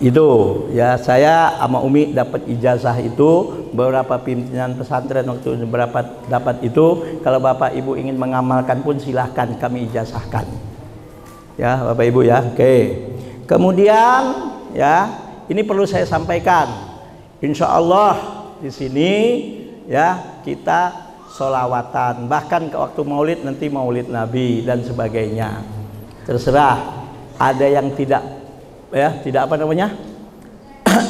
Itu ya, saya sama Umi dapat ijazah itu, beberapa pimpinan pesantren waktu berapa dapat itu. Kalau Bapak Ibu ingin mengamalkan pun silahkan kami ijazahkan ya Bapak Ibu ya. Oke, kemudian ya ini perlu saya sampaikan, insya Allah di sini ya kita sholawatan, bahkan ke waktu maulid nanti maulid Nabi dan sebagainya. Terserah, ada yang tidak ya, tidak apa namanya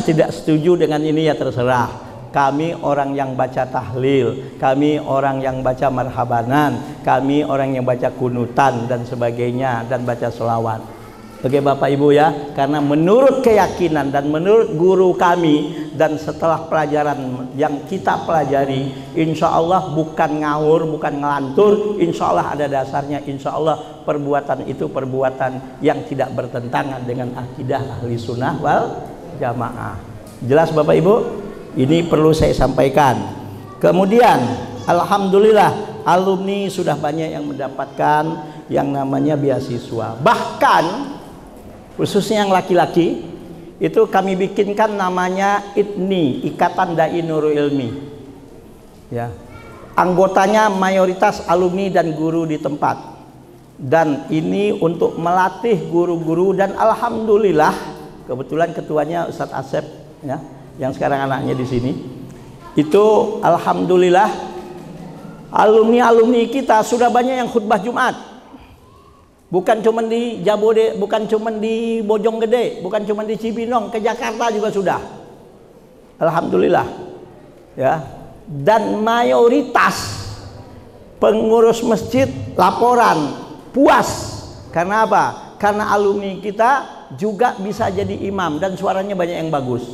tidak setuju dengan ini ya terserah. Kami orang yang baca tahlil, kami orang yang baca marhabanan, kami orang yang baca kunutan dan sebagainya dan baca sholawat. Oke Bapak Ibu ya, karena menurut keyakinan dan menurut guru kami dan setelah pelajaran yang kita pelajari, insya Allah bukan ngawur, bukan ngelantur, insya Allah ada dasarnya, insya Allah perbuatan itu perbuatan yang tidak bertentangan dengan akidah Ahli Sunnah wal Jamaah. Jelas Bapak Ibu? Ini perlu saya sampaikan. Kemudian alhamdulillah alumni sudah banyak yang mendapatkan yang namanya beasiswa. Bahkan khususnya yang laki-laki itu kami bikinkan namanya IDNI, Ikatan Dai Nurul Ilmi ya. Anggotanya mayoritas alumni dan guru di tempat, dan ini untuk melatih guru-guru. Dan alhamdulillah kebetulan ketuanya Ustadz Asep ya, yang sekarang anaknya di sini. Itu alhamdulillah alumni kita sudah banyak yang khutbah Jumat. Bukan cuma di Jabode, bukan cuma di Bojonggede, bukan cuma di Cibinong, ke Jakarta juga sudah. Alhamdulillah. Ya. Dan mayoritas pengurus masjid laporan puas. Karena apa? Karena alumni kita juga bisa jadi imam dan suaranya banyak yang bagus.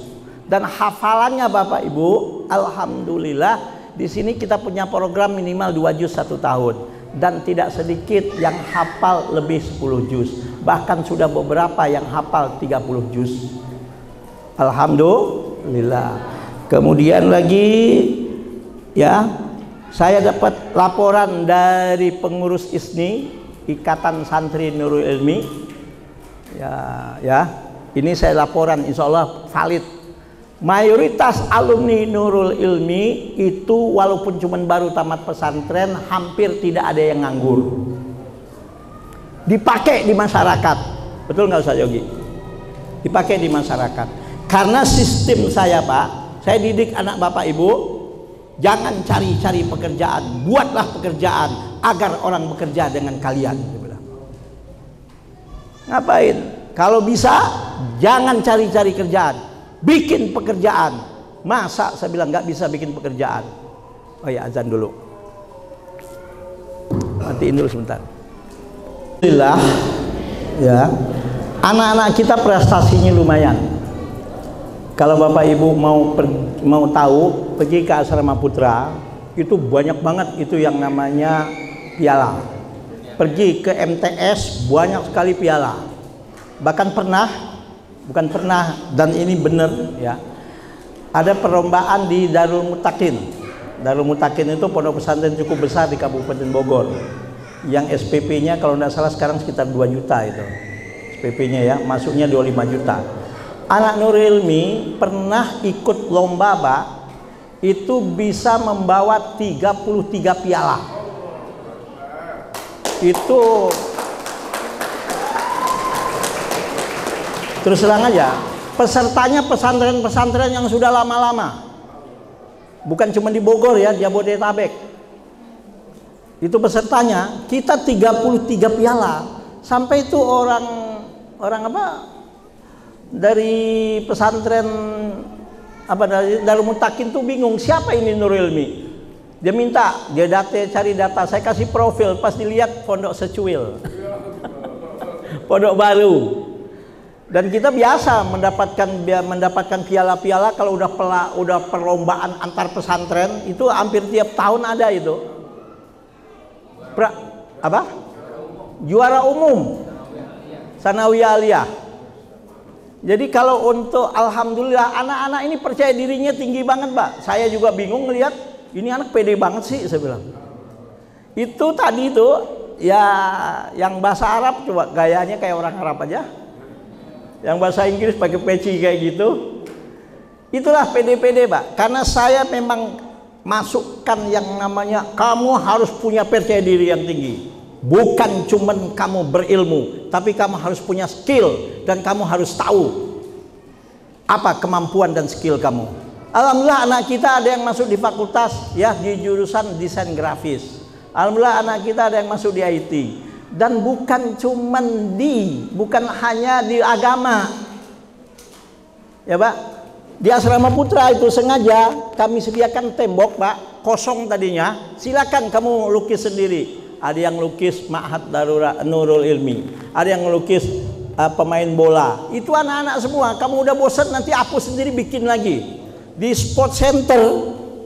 Dan hafalannya Bapak Ibu, alhamdulillah di sini kita punya program minimal 2 juz 1 tahun. Dan tidak sedikit yang hafal lebih 10 juz, bahkan sudah beberapa yang hafal 30 juz. Alhamdulillah. Kemudian lagi ya, saya dapat laporan dari pengurus ISNI, Ikatan Santri Nurul Ilmi ya, ini saya laporan insya Allah valid. Mayoritas alumni Nurul Ilmi itu walaupun cuma baru tamat pesantren, hampir tidak ada yang nganggur. Dipakai di masyarakat. Betul nggak Ustaz Yogi? Dipakai di masyarakat. Karena sistem saya Pak, saya didik anak Bapak Ibu, jangan cari-cari pekerjaan, buatlah pekerjaan agar orang bekerja dengan kalian. Ngapain? Kalau bisa jangan cari-cari kerjaan, bikin pekerjaan. Masa saya bilang nggak bisa bikin pekerjaan. Oh ya, azan dulu. Matiin dulu sebentar. Alhamdulillah ya, anak-anak kita prestasinya lumayan. Kalau Bapak Ibu mau tahu, pergi ke Asrama Putra, itu banyak banget itu yang namanya piala. Pergi ke MTS, banyak sekali piala. Bahkan bukan pernah, dan ini benar ya, ada perlombaan di Darul Mutakin. Darul Mutakin itu pondok pesantren cukup besar di Kabupaten Bogor, yang SPP-nya kalau tidak salah sekarang sekitar 2 juta itu SPP-nya ya, masuknya 25 juta. Anak Nurul Ilmi pernah ikut lomba Pak, itu bisa membawa 33 piala. Itu terus terang aja, pesertanya pesantren-pesantren yang sudah lama-lama, bukan cuma di Bogor ya, Jabodetabek. Itu pesertanya, kita 33 piala. Sampai itu orang apa dari pesantren apa dari Darul Mutakin tuh bingung, siapa ini Nurul Ilmi. Dia minta, dia cari data, saya kasih profil, pas dilihat Pondok Secuil. Pondok Baru. Dan kita biasa mendapatkan piala-piala kalau udah perlombaan antar pesantren, itu hampir tiap tahun ada itu. Juara umum. Sanawiyah Aliyah. Jadi kalau untuk alhamdulillah anak-anak ini percaya dirinya tinggi banget, Pak. Saya juga bingung ngelihat ini anak pede banget sih, saya bilang. Itu tadi itu ya yang bahasa Arab coba gayanya kayak orang Arab aja. Yang bahasa Inggris pakai peci kayak gitu. Itulah pede-pede, Pak. Karena saya memang masukkan yang namanya kamu harus punya percaya diri yang tinggi. Bukan cuman kamu berilmu, tapi kamu harus punya skill dan kamu harus tahu apa kemampuan dan skill kamu. Alhamdulillah anak kita ada yang masuk di fakultas ya, di jurusan desain grafis. Alhamdulillah anak kita ada yang masuk di IT. Dan bukan hanya di agama. Ya Pak, di Asrama Putra itu sengaja kami sediakan tembok Pak, kosong tadinya. Silakan kamu lukis sendiri. Ada yang lukis Ma'had Nurul Ilmi, ada yang lukis pemain bola. Itu anak-anak semua. Kamu udah bosan nanti aku sendiri bikin lagi. Di sport center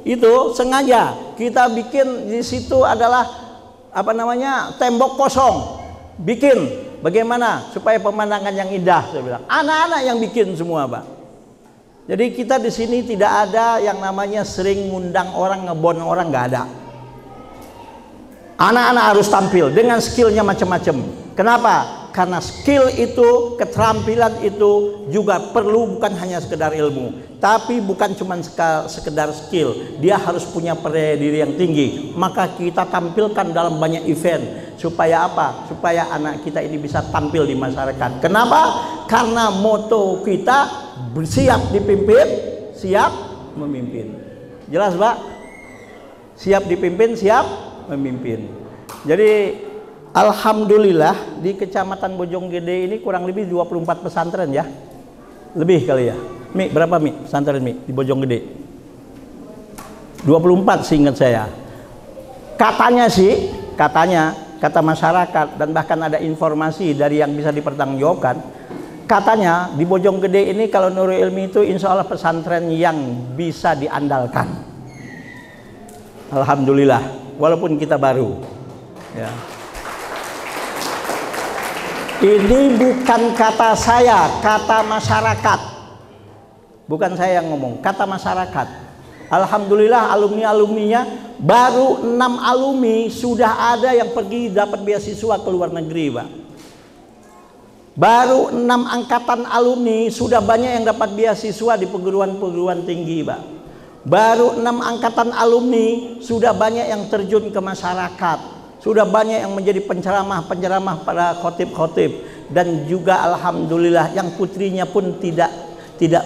itu sengaja kita bikin di situ adalah apa namanya tembok kosong. Bikin bagaimana supaya pemandangan yang indah. Saya bilang anak-anak yang bikin semua Pak. Jadi kita di sini tidak ada yang namanya sering ngundang orang, ngebon orang, nggak ada. Anak-anak harus tampil dengan skillnya macam-macam. Kenapa? Karena skill itu, keterampilan itu juga perlu bukan hanya sekedar ilmu, tapi bukan cuma sekedar skill. Dia harus punya percaya diri yang tinggi. Maka kita tampilkan dalam banyak event. Supaya apa? Supaya anak kita ini bisa tampil di masyarakat. Kenapa? Karena moto kita siap dipimpin, siap memimpin. Jelas Pak? Siap dipimpin, siap memimpin. Jadi alhamdulillah di Kecamatan Bojonggede ini kurang lebih 24 pesantren ya. Lebih kali ya. Mi, berapa Mi pesantren Mi di Bojonggede? 24 seingat saya. Katanya sih, kata masyarakat dan bahkan ada informasi dari yang bisa dipertanggungjawabkan. Katanya di Bojonggede ini kalau Nurul Ilmi itu insya Allah pesantren yang bisa diandalkan. Alhamdulillah. Walaupun kita baru ya. Ini bukan kata saya, kata masyarakat. Bukan saya yang ngomong, kata masyarakat. Alhamdulillah alumni-alumninya baru 6 alumni sudah ada yang pergi dapat beasiswa ke luar negeri Pak. Baru 6 angkatan alumni sudah banyak yang dapat beasiswa di perguruan-perguruan tinggi Pak. Baru 6 angkatan alumni sudah banyak yang terjun ke masyarakat, sudah banyak yang menjadi penceramah-penceramah pada khotib-khotib, dan juga alhamdulillah yang putrinya pun tidak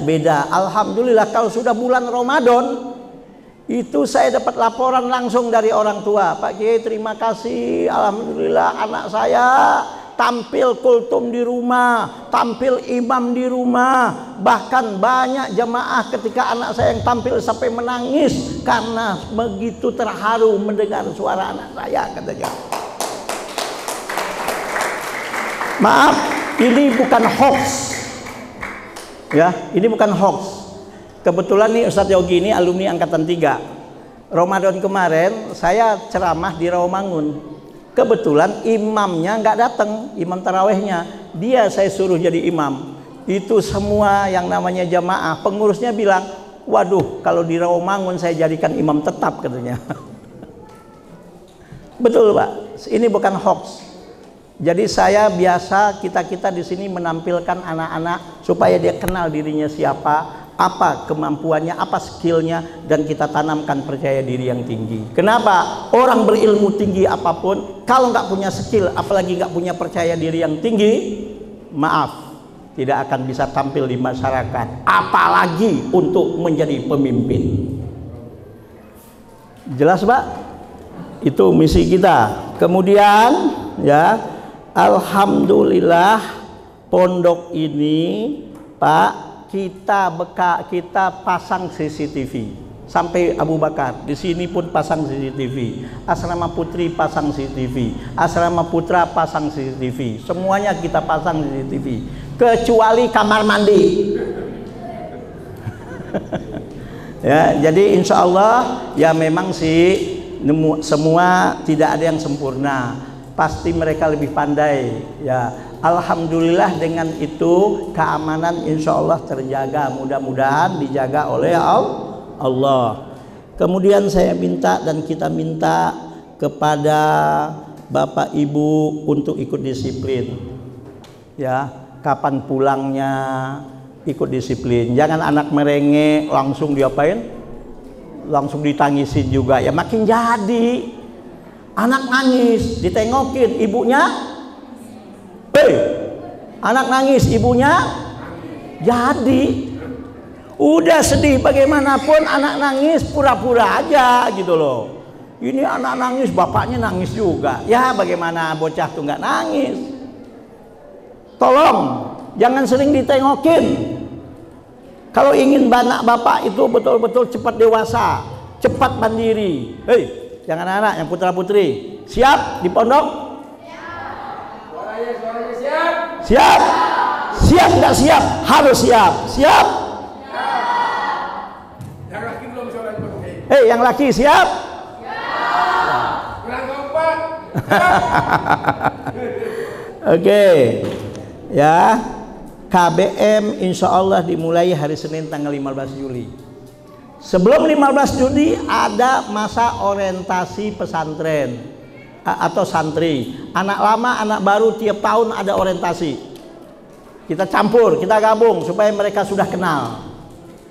beda. Alhamdulillah kalau sudah bulan Ramadan itu saya dapat laporan langsung dari orang tua, Pak Kiai terima kasih, alhamdulillah anak saya tampil kultum di rumah, tampil imam di rumah. Bahkan banyak jamaah ketika anak saya yang tampil sampai menangis karena begitu terharu mendengar suara anak saya, katanya. Maaf, ini bukan hoax. Ya, ini bukan hoax. Kebetulan nih Ustadz Yogi ini alumni angkatan 3. Ramadan kemarin saya ceramah di Rawamangun. Kebetulan imamnya nggak datang, imam tarawehnya. Dia saya suruh jadi imam. Itu semua yang namanya jamaah, pengurusnya bilang, waduh, kalau di Rawamangun saya jadikan imam tetap, katanya. Betul Pak, ini bukan hoax. Jadi saya biasa kita di sini menampilkan anak-anak supaya dia kenal dirinya siapa, apa kemampuannya, apa skillnya, dan kita tanamkan percaya diri yang tinggi. Kenapa? Orang berilmu tinggi apapun, kalau nggak punya skill, apalagi nggak punya percaya diri yang tinggi, maaf, tidak akan bisa tampil di masyarakat, apalagi untuk menjadi pemimpin. Jelas Pak? Itu misi kita. Kemudian ya, alhamdulillah pondok ini Pak, kita pasang CCTV sampai Abu Bakar. Di sini pun pasang CCTV. Asrama Putri pasang CCTV. Asrama Putra pasang CCTV. Semuanya kita pasang CCTV. Kecuali kamar mandi. Ya, jadi insya Allah ya memang sih semua tidak ada yang sempurna. Pasti mereka lebih pandai ya. Alhamdulillah dengan itu keamanan insya Allah terjaga, mudah-mudahan dijaga oleh Allah. Kemudian saya minta dan kita minta kepada Bapak Ibu untuk ikut disiplin ya, kapan pulangnya ikut disiplin, jangan anak merengek langsung diapain, langsung ditangisin juga ya, makin jadi. Anak nangis, ditengokin ibunya, anak nangis, ibunya jadi. Udah sedih bagaimanapun anak nangis pura-pura aja gitu loh. Ini anak nangis, bapaknya nangis juga. Ya bagaimana bocah tuh nggak nangis. Tolong jangan sering ditengokin. Kalau ingin anak bapak itu betul-betul cepat dewasa, cepat mandiri. Jangan anak yang putra putri siap di pondok? Suaranya siap. Siap. Siap nggak siap? Harus siap. Siap. Yang laki belum suaranya. Yang laki siap. Siap. Oke. Ya. KBM insya Allah dimulai hari Senin tanggal 15 Juli. Sebelum 15 Juli ada masa orientasi pesantren atau santri. Anak lama, anak baru tiap tahun ada orientasi. Kita campur, kita gabung supaya mereka sudah kenal.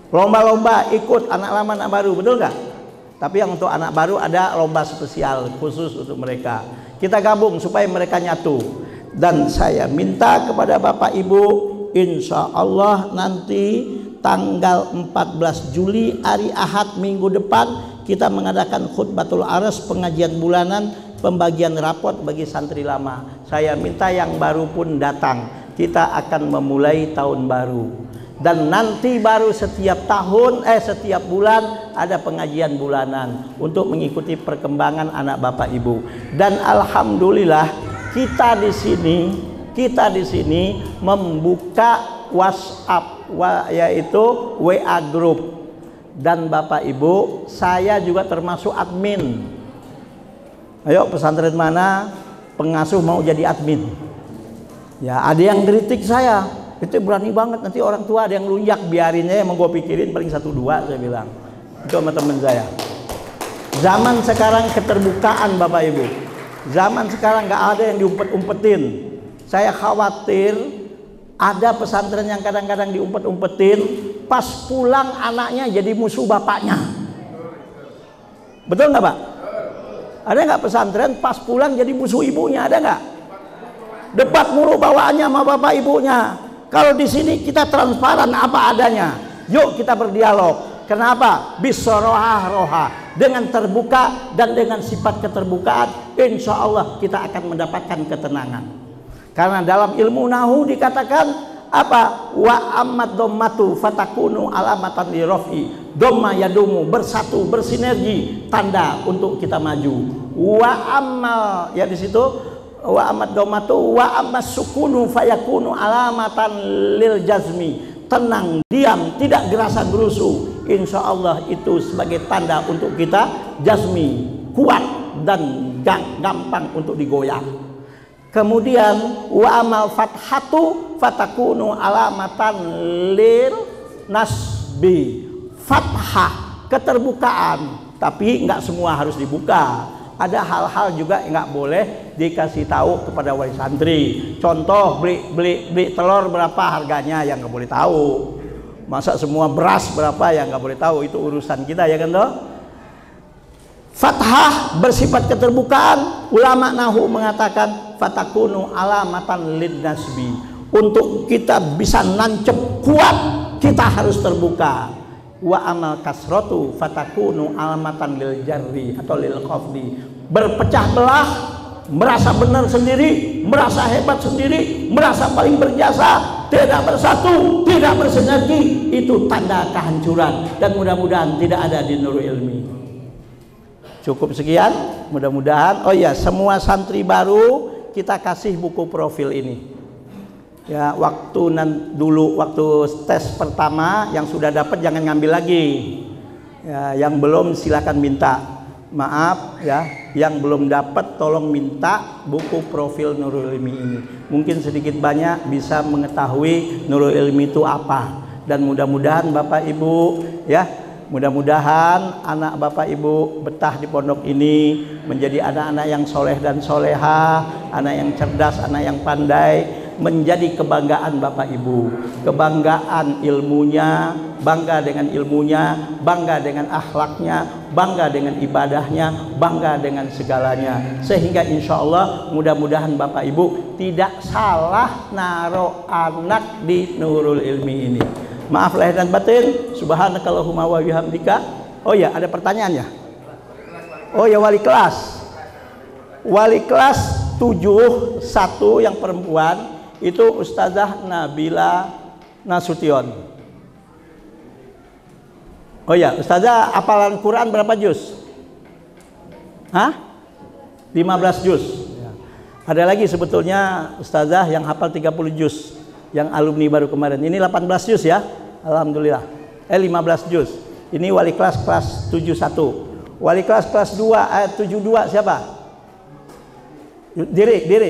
Lomba-lomba ikut anak lama, anak baru, betul nggak? Tapi yang untuk anak baru ada lomba spesial khusus untuk mereka. Kita gabung supaya mereka nyatu. Dan saya minta kepada Bapak Ibu, insya Allah nanti tanggal 14 Juli hari Ahad minggu depan kita mengadakan khutbatul aras, pengajian bulanan, pembagian rapot bagi santri lama. Saya minta yang baru pun datang. Kita akan memulai tahun baru. Dan nanti baru setiap setiap bulan ada pengajian bulanan untuk mengikuti perkembangan anak Bapak Ibu. Dan alhamdulillah kita di sini membuka WhatsApp, yaitu WA group. Dan Bapak Ibu, saya juga termasuk admin. Ayo pesantren mana pengasuh mau jadi admin? Ya ada yang kritik saya, itu berani banget, nanti orang tua ada yang lunjak, biarinnya emang gue pikirin paling 1-2 saya bilang. Itu sama temen saya. Zaman sekarang keterbukaan Bapak Ibu. Zaman sekarang nggak ada yang diumpet-umpetin. Saya khawatir ada pesantren yang kadang-kadang diumpet-umpetin, pas pulang anaknya jadi musuh bapaknya. Betul nggak Pak? Ada nggak pesantren pas pulang jadi musuh ibunya? Ada nggak? Debat mulu bawaannya sama bapak ibunya. Kalau di sini kita transparan apa adanya. Yuk kita berdialog. Kenapa? Bisorohah roha, dengan terbuka dan dengan sifat keterbukaan, insya Allah kita akan mendapatkan ketenangan. Karena dalam ilmu nahu dikatakan apa? Wa amad dhammatu fatakunu alamatan li raf'i. Dhamma yadumu, bersatu, bersinergi, tanda untuk kita maju. Wa amal, ya di situ wa amad dhammatu wa amas sukunu fayakunu alamatan lil jazmi. Tenang, diam, tidak gerasa gerusu. Insya Allah itu sebagai tanda untuk kita jazmi, kuat dan gampang untuk digoyah. Kemudian wa amal fathatu fatakunu alamatan lil nasbi. Fathah, keterbukaan, tapi nggak semua harus dibuka. Ada hal-hal juga yang nggak boleh dikasih tahu kepada wali santri. Contoh, beli telur berapa harganya, yang nggak boleh tahu. Masa semua beras berapa, yang nggak boleh tahu. Itu urusan kita, ya kan toh? Fathah bersifat keterbukaan. Ulama nahu mengatakan fatakunu alamatan lin nasbi. Untuk kita bisa nancep kuat, kita harus terbuka. Wa amal kasrotu fatakunu alamatan lil jarri atau lil khafdi. Berpecah belah, merasa benar sendiri, merasa hebat sendiri, merasa paling berjasa, tidak bersatu, tidak bersinergi, itu tanda kehancuran. Dan mudah-mudahan tidak ada di Nurul Ilmi. Cukup sekian, mudah-mudahan. Oh ya, semua santri baru kita kasih buku profil ini. Ya, dulu waktu tes pertama yang sudah dapat jangan ngambil lagi. Ya, yang belum silakan minta. Maaf ya, yang belum dapat tolong minta buku profil Nurul Ilmi ini. Mungkin sedikit banyak bisa mengetahui Nurul Ilmi itu apa. Dan mudah-mudahan Bapak Ibu ya, mudah-mudahan anak Bapak Ibu betah di pondok ini menjadi anak-anak yang soleh dan soleha, anak yang cerdas, anak yang pandai, menjadi kebanggaan Bapak Ibu, kebanggaan ilmunya, bangga dengan ilmunya, bangga dengan akhlaknya, bangga dengan ibadahnya, bangga dengan segalanya. Sehingga insya Allah mudah-mudahan Bapak Ibu tidak salah naruh anak di Nurul Ilmi ini. Maaf lahir dan batin. Subhanakallahumma wa bihamdika. Oh ya, ada pertanyaan ya? Oh ya, wali kelas. Wali kelas 71 yang perempuan itu Ustazah Nabila Nasution. Oh ya, Ustazah hafalan Quran berapa juz? Hah? 15 juz. Ya. Ada lagi sebetulnya Ustazah yang hafal 30 juz, yang alumni baru kemarin. Ini 18 juz ya. Alhamdulillah. 15 juz. Ini wali kelas 71. Wali kelas 72 siapa? Diri.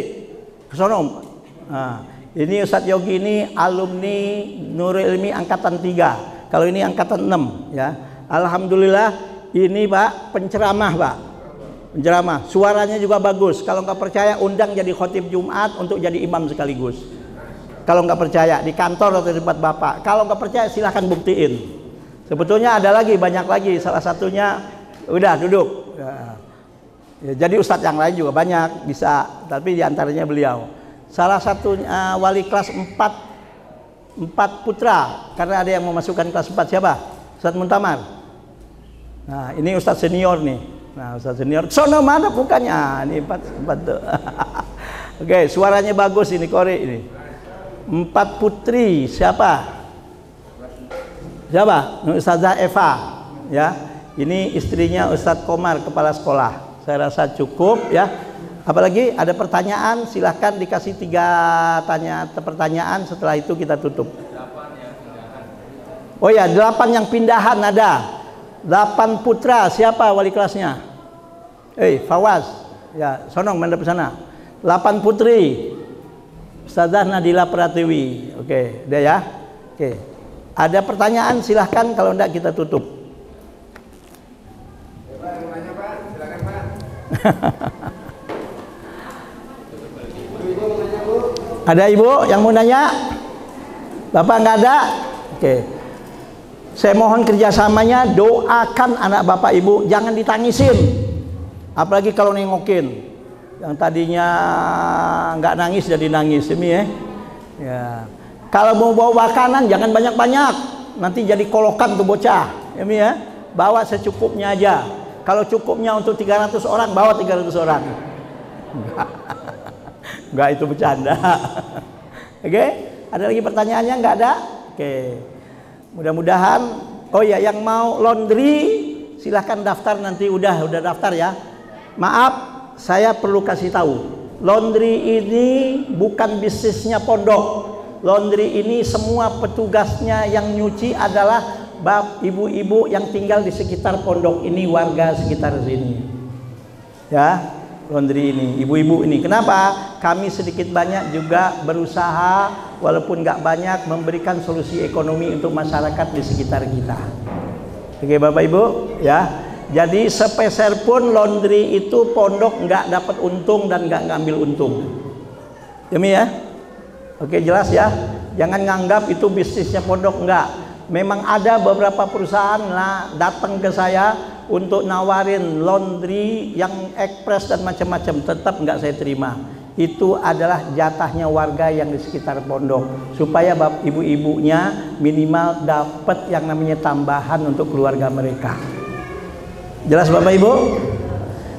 Kesono. Nah, ini Ustadz Yogi ini alumni Nurul Ilmi angkatan 3. Kalau ini angkatan 6 ya. Alhamdulillah ini Pak penceramah Pak. Penceramah. Suaranya juga bagus. Kalau nggak percaya undang jadi khotib Jumat untuk jadi imam sekaligus. Kalau nggak percaya di kantor atau di tempat Bapak. Kalau nggak percaya silahkan buktiin. Sebetulnya ada lagi, banyak lagi. Salah satunya udah duduk. Ya, jadi Ustadz yang lain juga banyak bisa, tapi diantaranya beliau. Salah satunya wali kelas 4 putra, karena ada yang memasukkan kelas 4 siapa? Ustadz Muntamar. Nah ini Ustadz senior nih. Nah Ustadz senior, sono mana bukannya? Ini 4 tuh. Oke, suaranya bagus ini Kori ini. 4 putri siapa? Siapa? Ustazah Eva ya. Ini istrinya Ustadz Komar, kepala sekolah. Saya rasa cukup ya. Apalagi ada pertanyaan, silahkan dikasih 3 pertanyaan, setelah itu kita tutup. Oh ya, 8 yang pindahan ada. 8 putra, siapa wali kelasnya? Fawaz. Ya, sonong mendap sana. 8 putri. Ustazah Nadila Pratiwi. Oke, udah ya. Oke. Ada pertanyaan, silahkan, kalau enggak kita tutup. Silakan Pak. Ada ibu yang mau nanya? Bapak nggak ada? Oke. Saya mohon kerjasamanya, doakan anak bapak ibu, jangan ditangisin. Apalagi kalau nengokin. Yang tadinya nggak nangis jadi nangis, ini ya. Ya. Kalau mau bawa makanan jangan banyak-banyak, nanti jadi kolokan tuh bocah, ini ya. Bawa secukupnya aja. Kalau cukupnya untuk 300 orang, bawa 300 orang. Enggak, itu bercanda. Oke, ada lagi pertanyaannya? Enggak ada? Oke. Mudah-mudahan. Oh ya, yang mau laundry silahkan daftar nanti. Udah daftar ya. Maaf, saya perlu kasih tahu. Laundry ini bukan bisnisnya pondok. Laundry ini semua petugasnya yang nyuci adalah ibu-ibu yang tinggal di sekitar pondok ini, warga sekitar sini. Ya, laundry ini, ibu-ibu ini. Kenapa? Kami sedikit banyak juga berusaha, walaupun nggak banyak, memberikan solusi ekonomi untuk masyarakat di sekitar kita. Oke Bapak Ibu, ya. Jadi sepeser pun laundry itu pondok nggak dapat untung dan nggak ngambil untung. Demi ya. Oke, jelas ya. Jangan nganggap itu bisnisnya pondok, enggak. Memang ada beberapa perusahaan datang ke saya untuk nawarin laundry yang ekspres dan macam-macam, tetap enggak saya terima. Itu adalah jatahnya warga yang di sekitar pondok, supaya ibu-ibunya minimal dapat yang namanya tambahan untuk keluarga mereka. Jelas Bapak Ibu?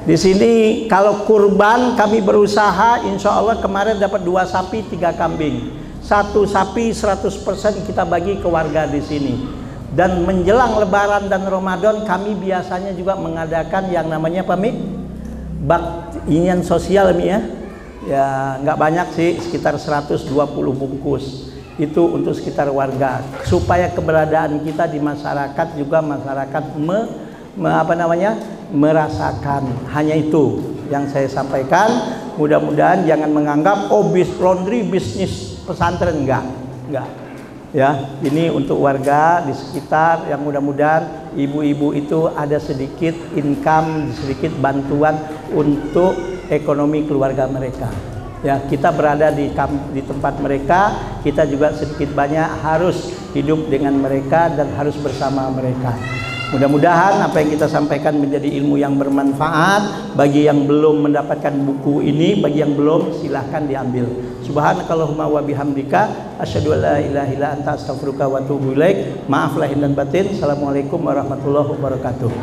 Di sini kalau kurban kami berusaha, insya Allah kemarin dapat 2 sapi 3 kambing. 1 sapi 100% kita bagi ke warga di sini. Dan menjelang Lebaran dan Ramadan kami biasanya juga mengadakan yang namanya apa Mi? Baktian sosial Mi ya. Ya nggak banyak sih, sekitar 120 bungkus. Itu untuk sekitar warga, supaya keberadaan kita di masyarakat juga masyarakat merasakan. Hanya itu yang saya sampaikan. Mudah-mudahan jangan menganggap laundry bisnis pesantren, enggak ya. Ini untuk warga di sekitar, yang mudah-mudahan ibu-ibu itu ada sedikit income, sedikit bantuan untuk ekonomi keluarga mereka. Ya, kita berada di tempat mereka, kita juga sedikit banyak harus hidup dengan mereka dan harus bersama mereka. Mudah-mudahan apa yang kita sampaikan menjadi ilmu yang bermanfaat. Bagi yang belum mendapatkan buku ini, bagi yang belum, silahkan diambil. Subhanakallahumma wa bihamdika asyhadu an la ilaha illa anta astaghfiruka wa atubu ilaik. Maaf lahir dan batin. Assalamualaikum warahmatullahi wabarakatuh.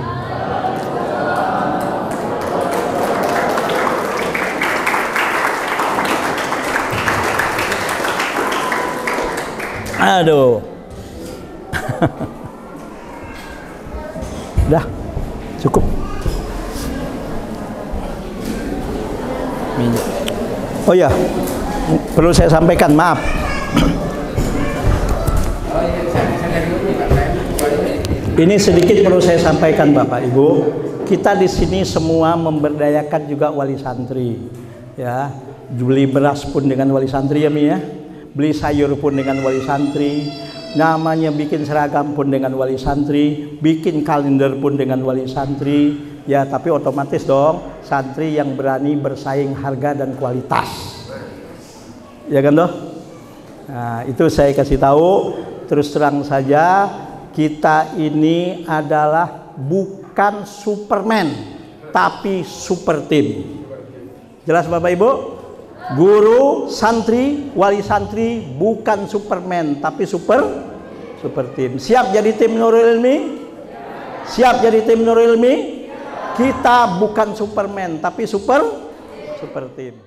Aduh. Udah, cukup. Oh ya, perlu saya sampaikan, maaf. Ini sedikit perlu saya sampaikan Bapak Ibu. Kita di sini semua memberdayakan juga wali santri. Ya, beli beras pun dengan wali santri ya Mi ya. Beli sayur pun dengan wali santri. Namanya bikin seragam pun dengan wali santri, bikin kalender pun dengan wali santri. Ya, tapi otomatis dong santri yang berani bersaing harga dan kualitas. Ya kan doh? Nah, itu saya kasih tahu terus terang saja, kita ini adalah bukan Superman, tapi super team. Jelas Bapak Ibu? Guru, santri, wali santri bukan Superman, tapi super team. Siap jadi tim Nurul Ilmi? Siap jadi tim Nurul Ilmi? Kita bukan Superman, tapi super team.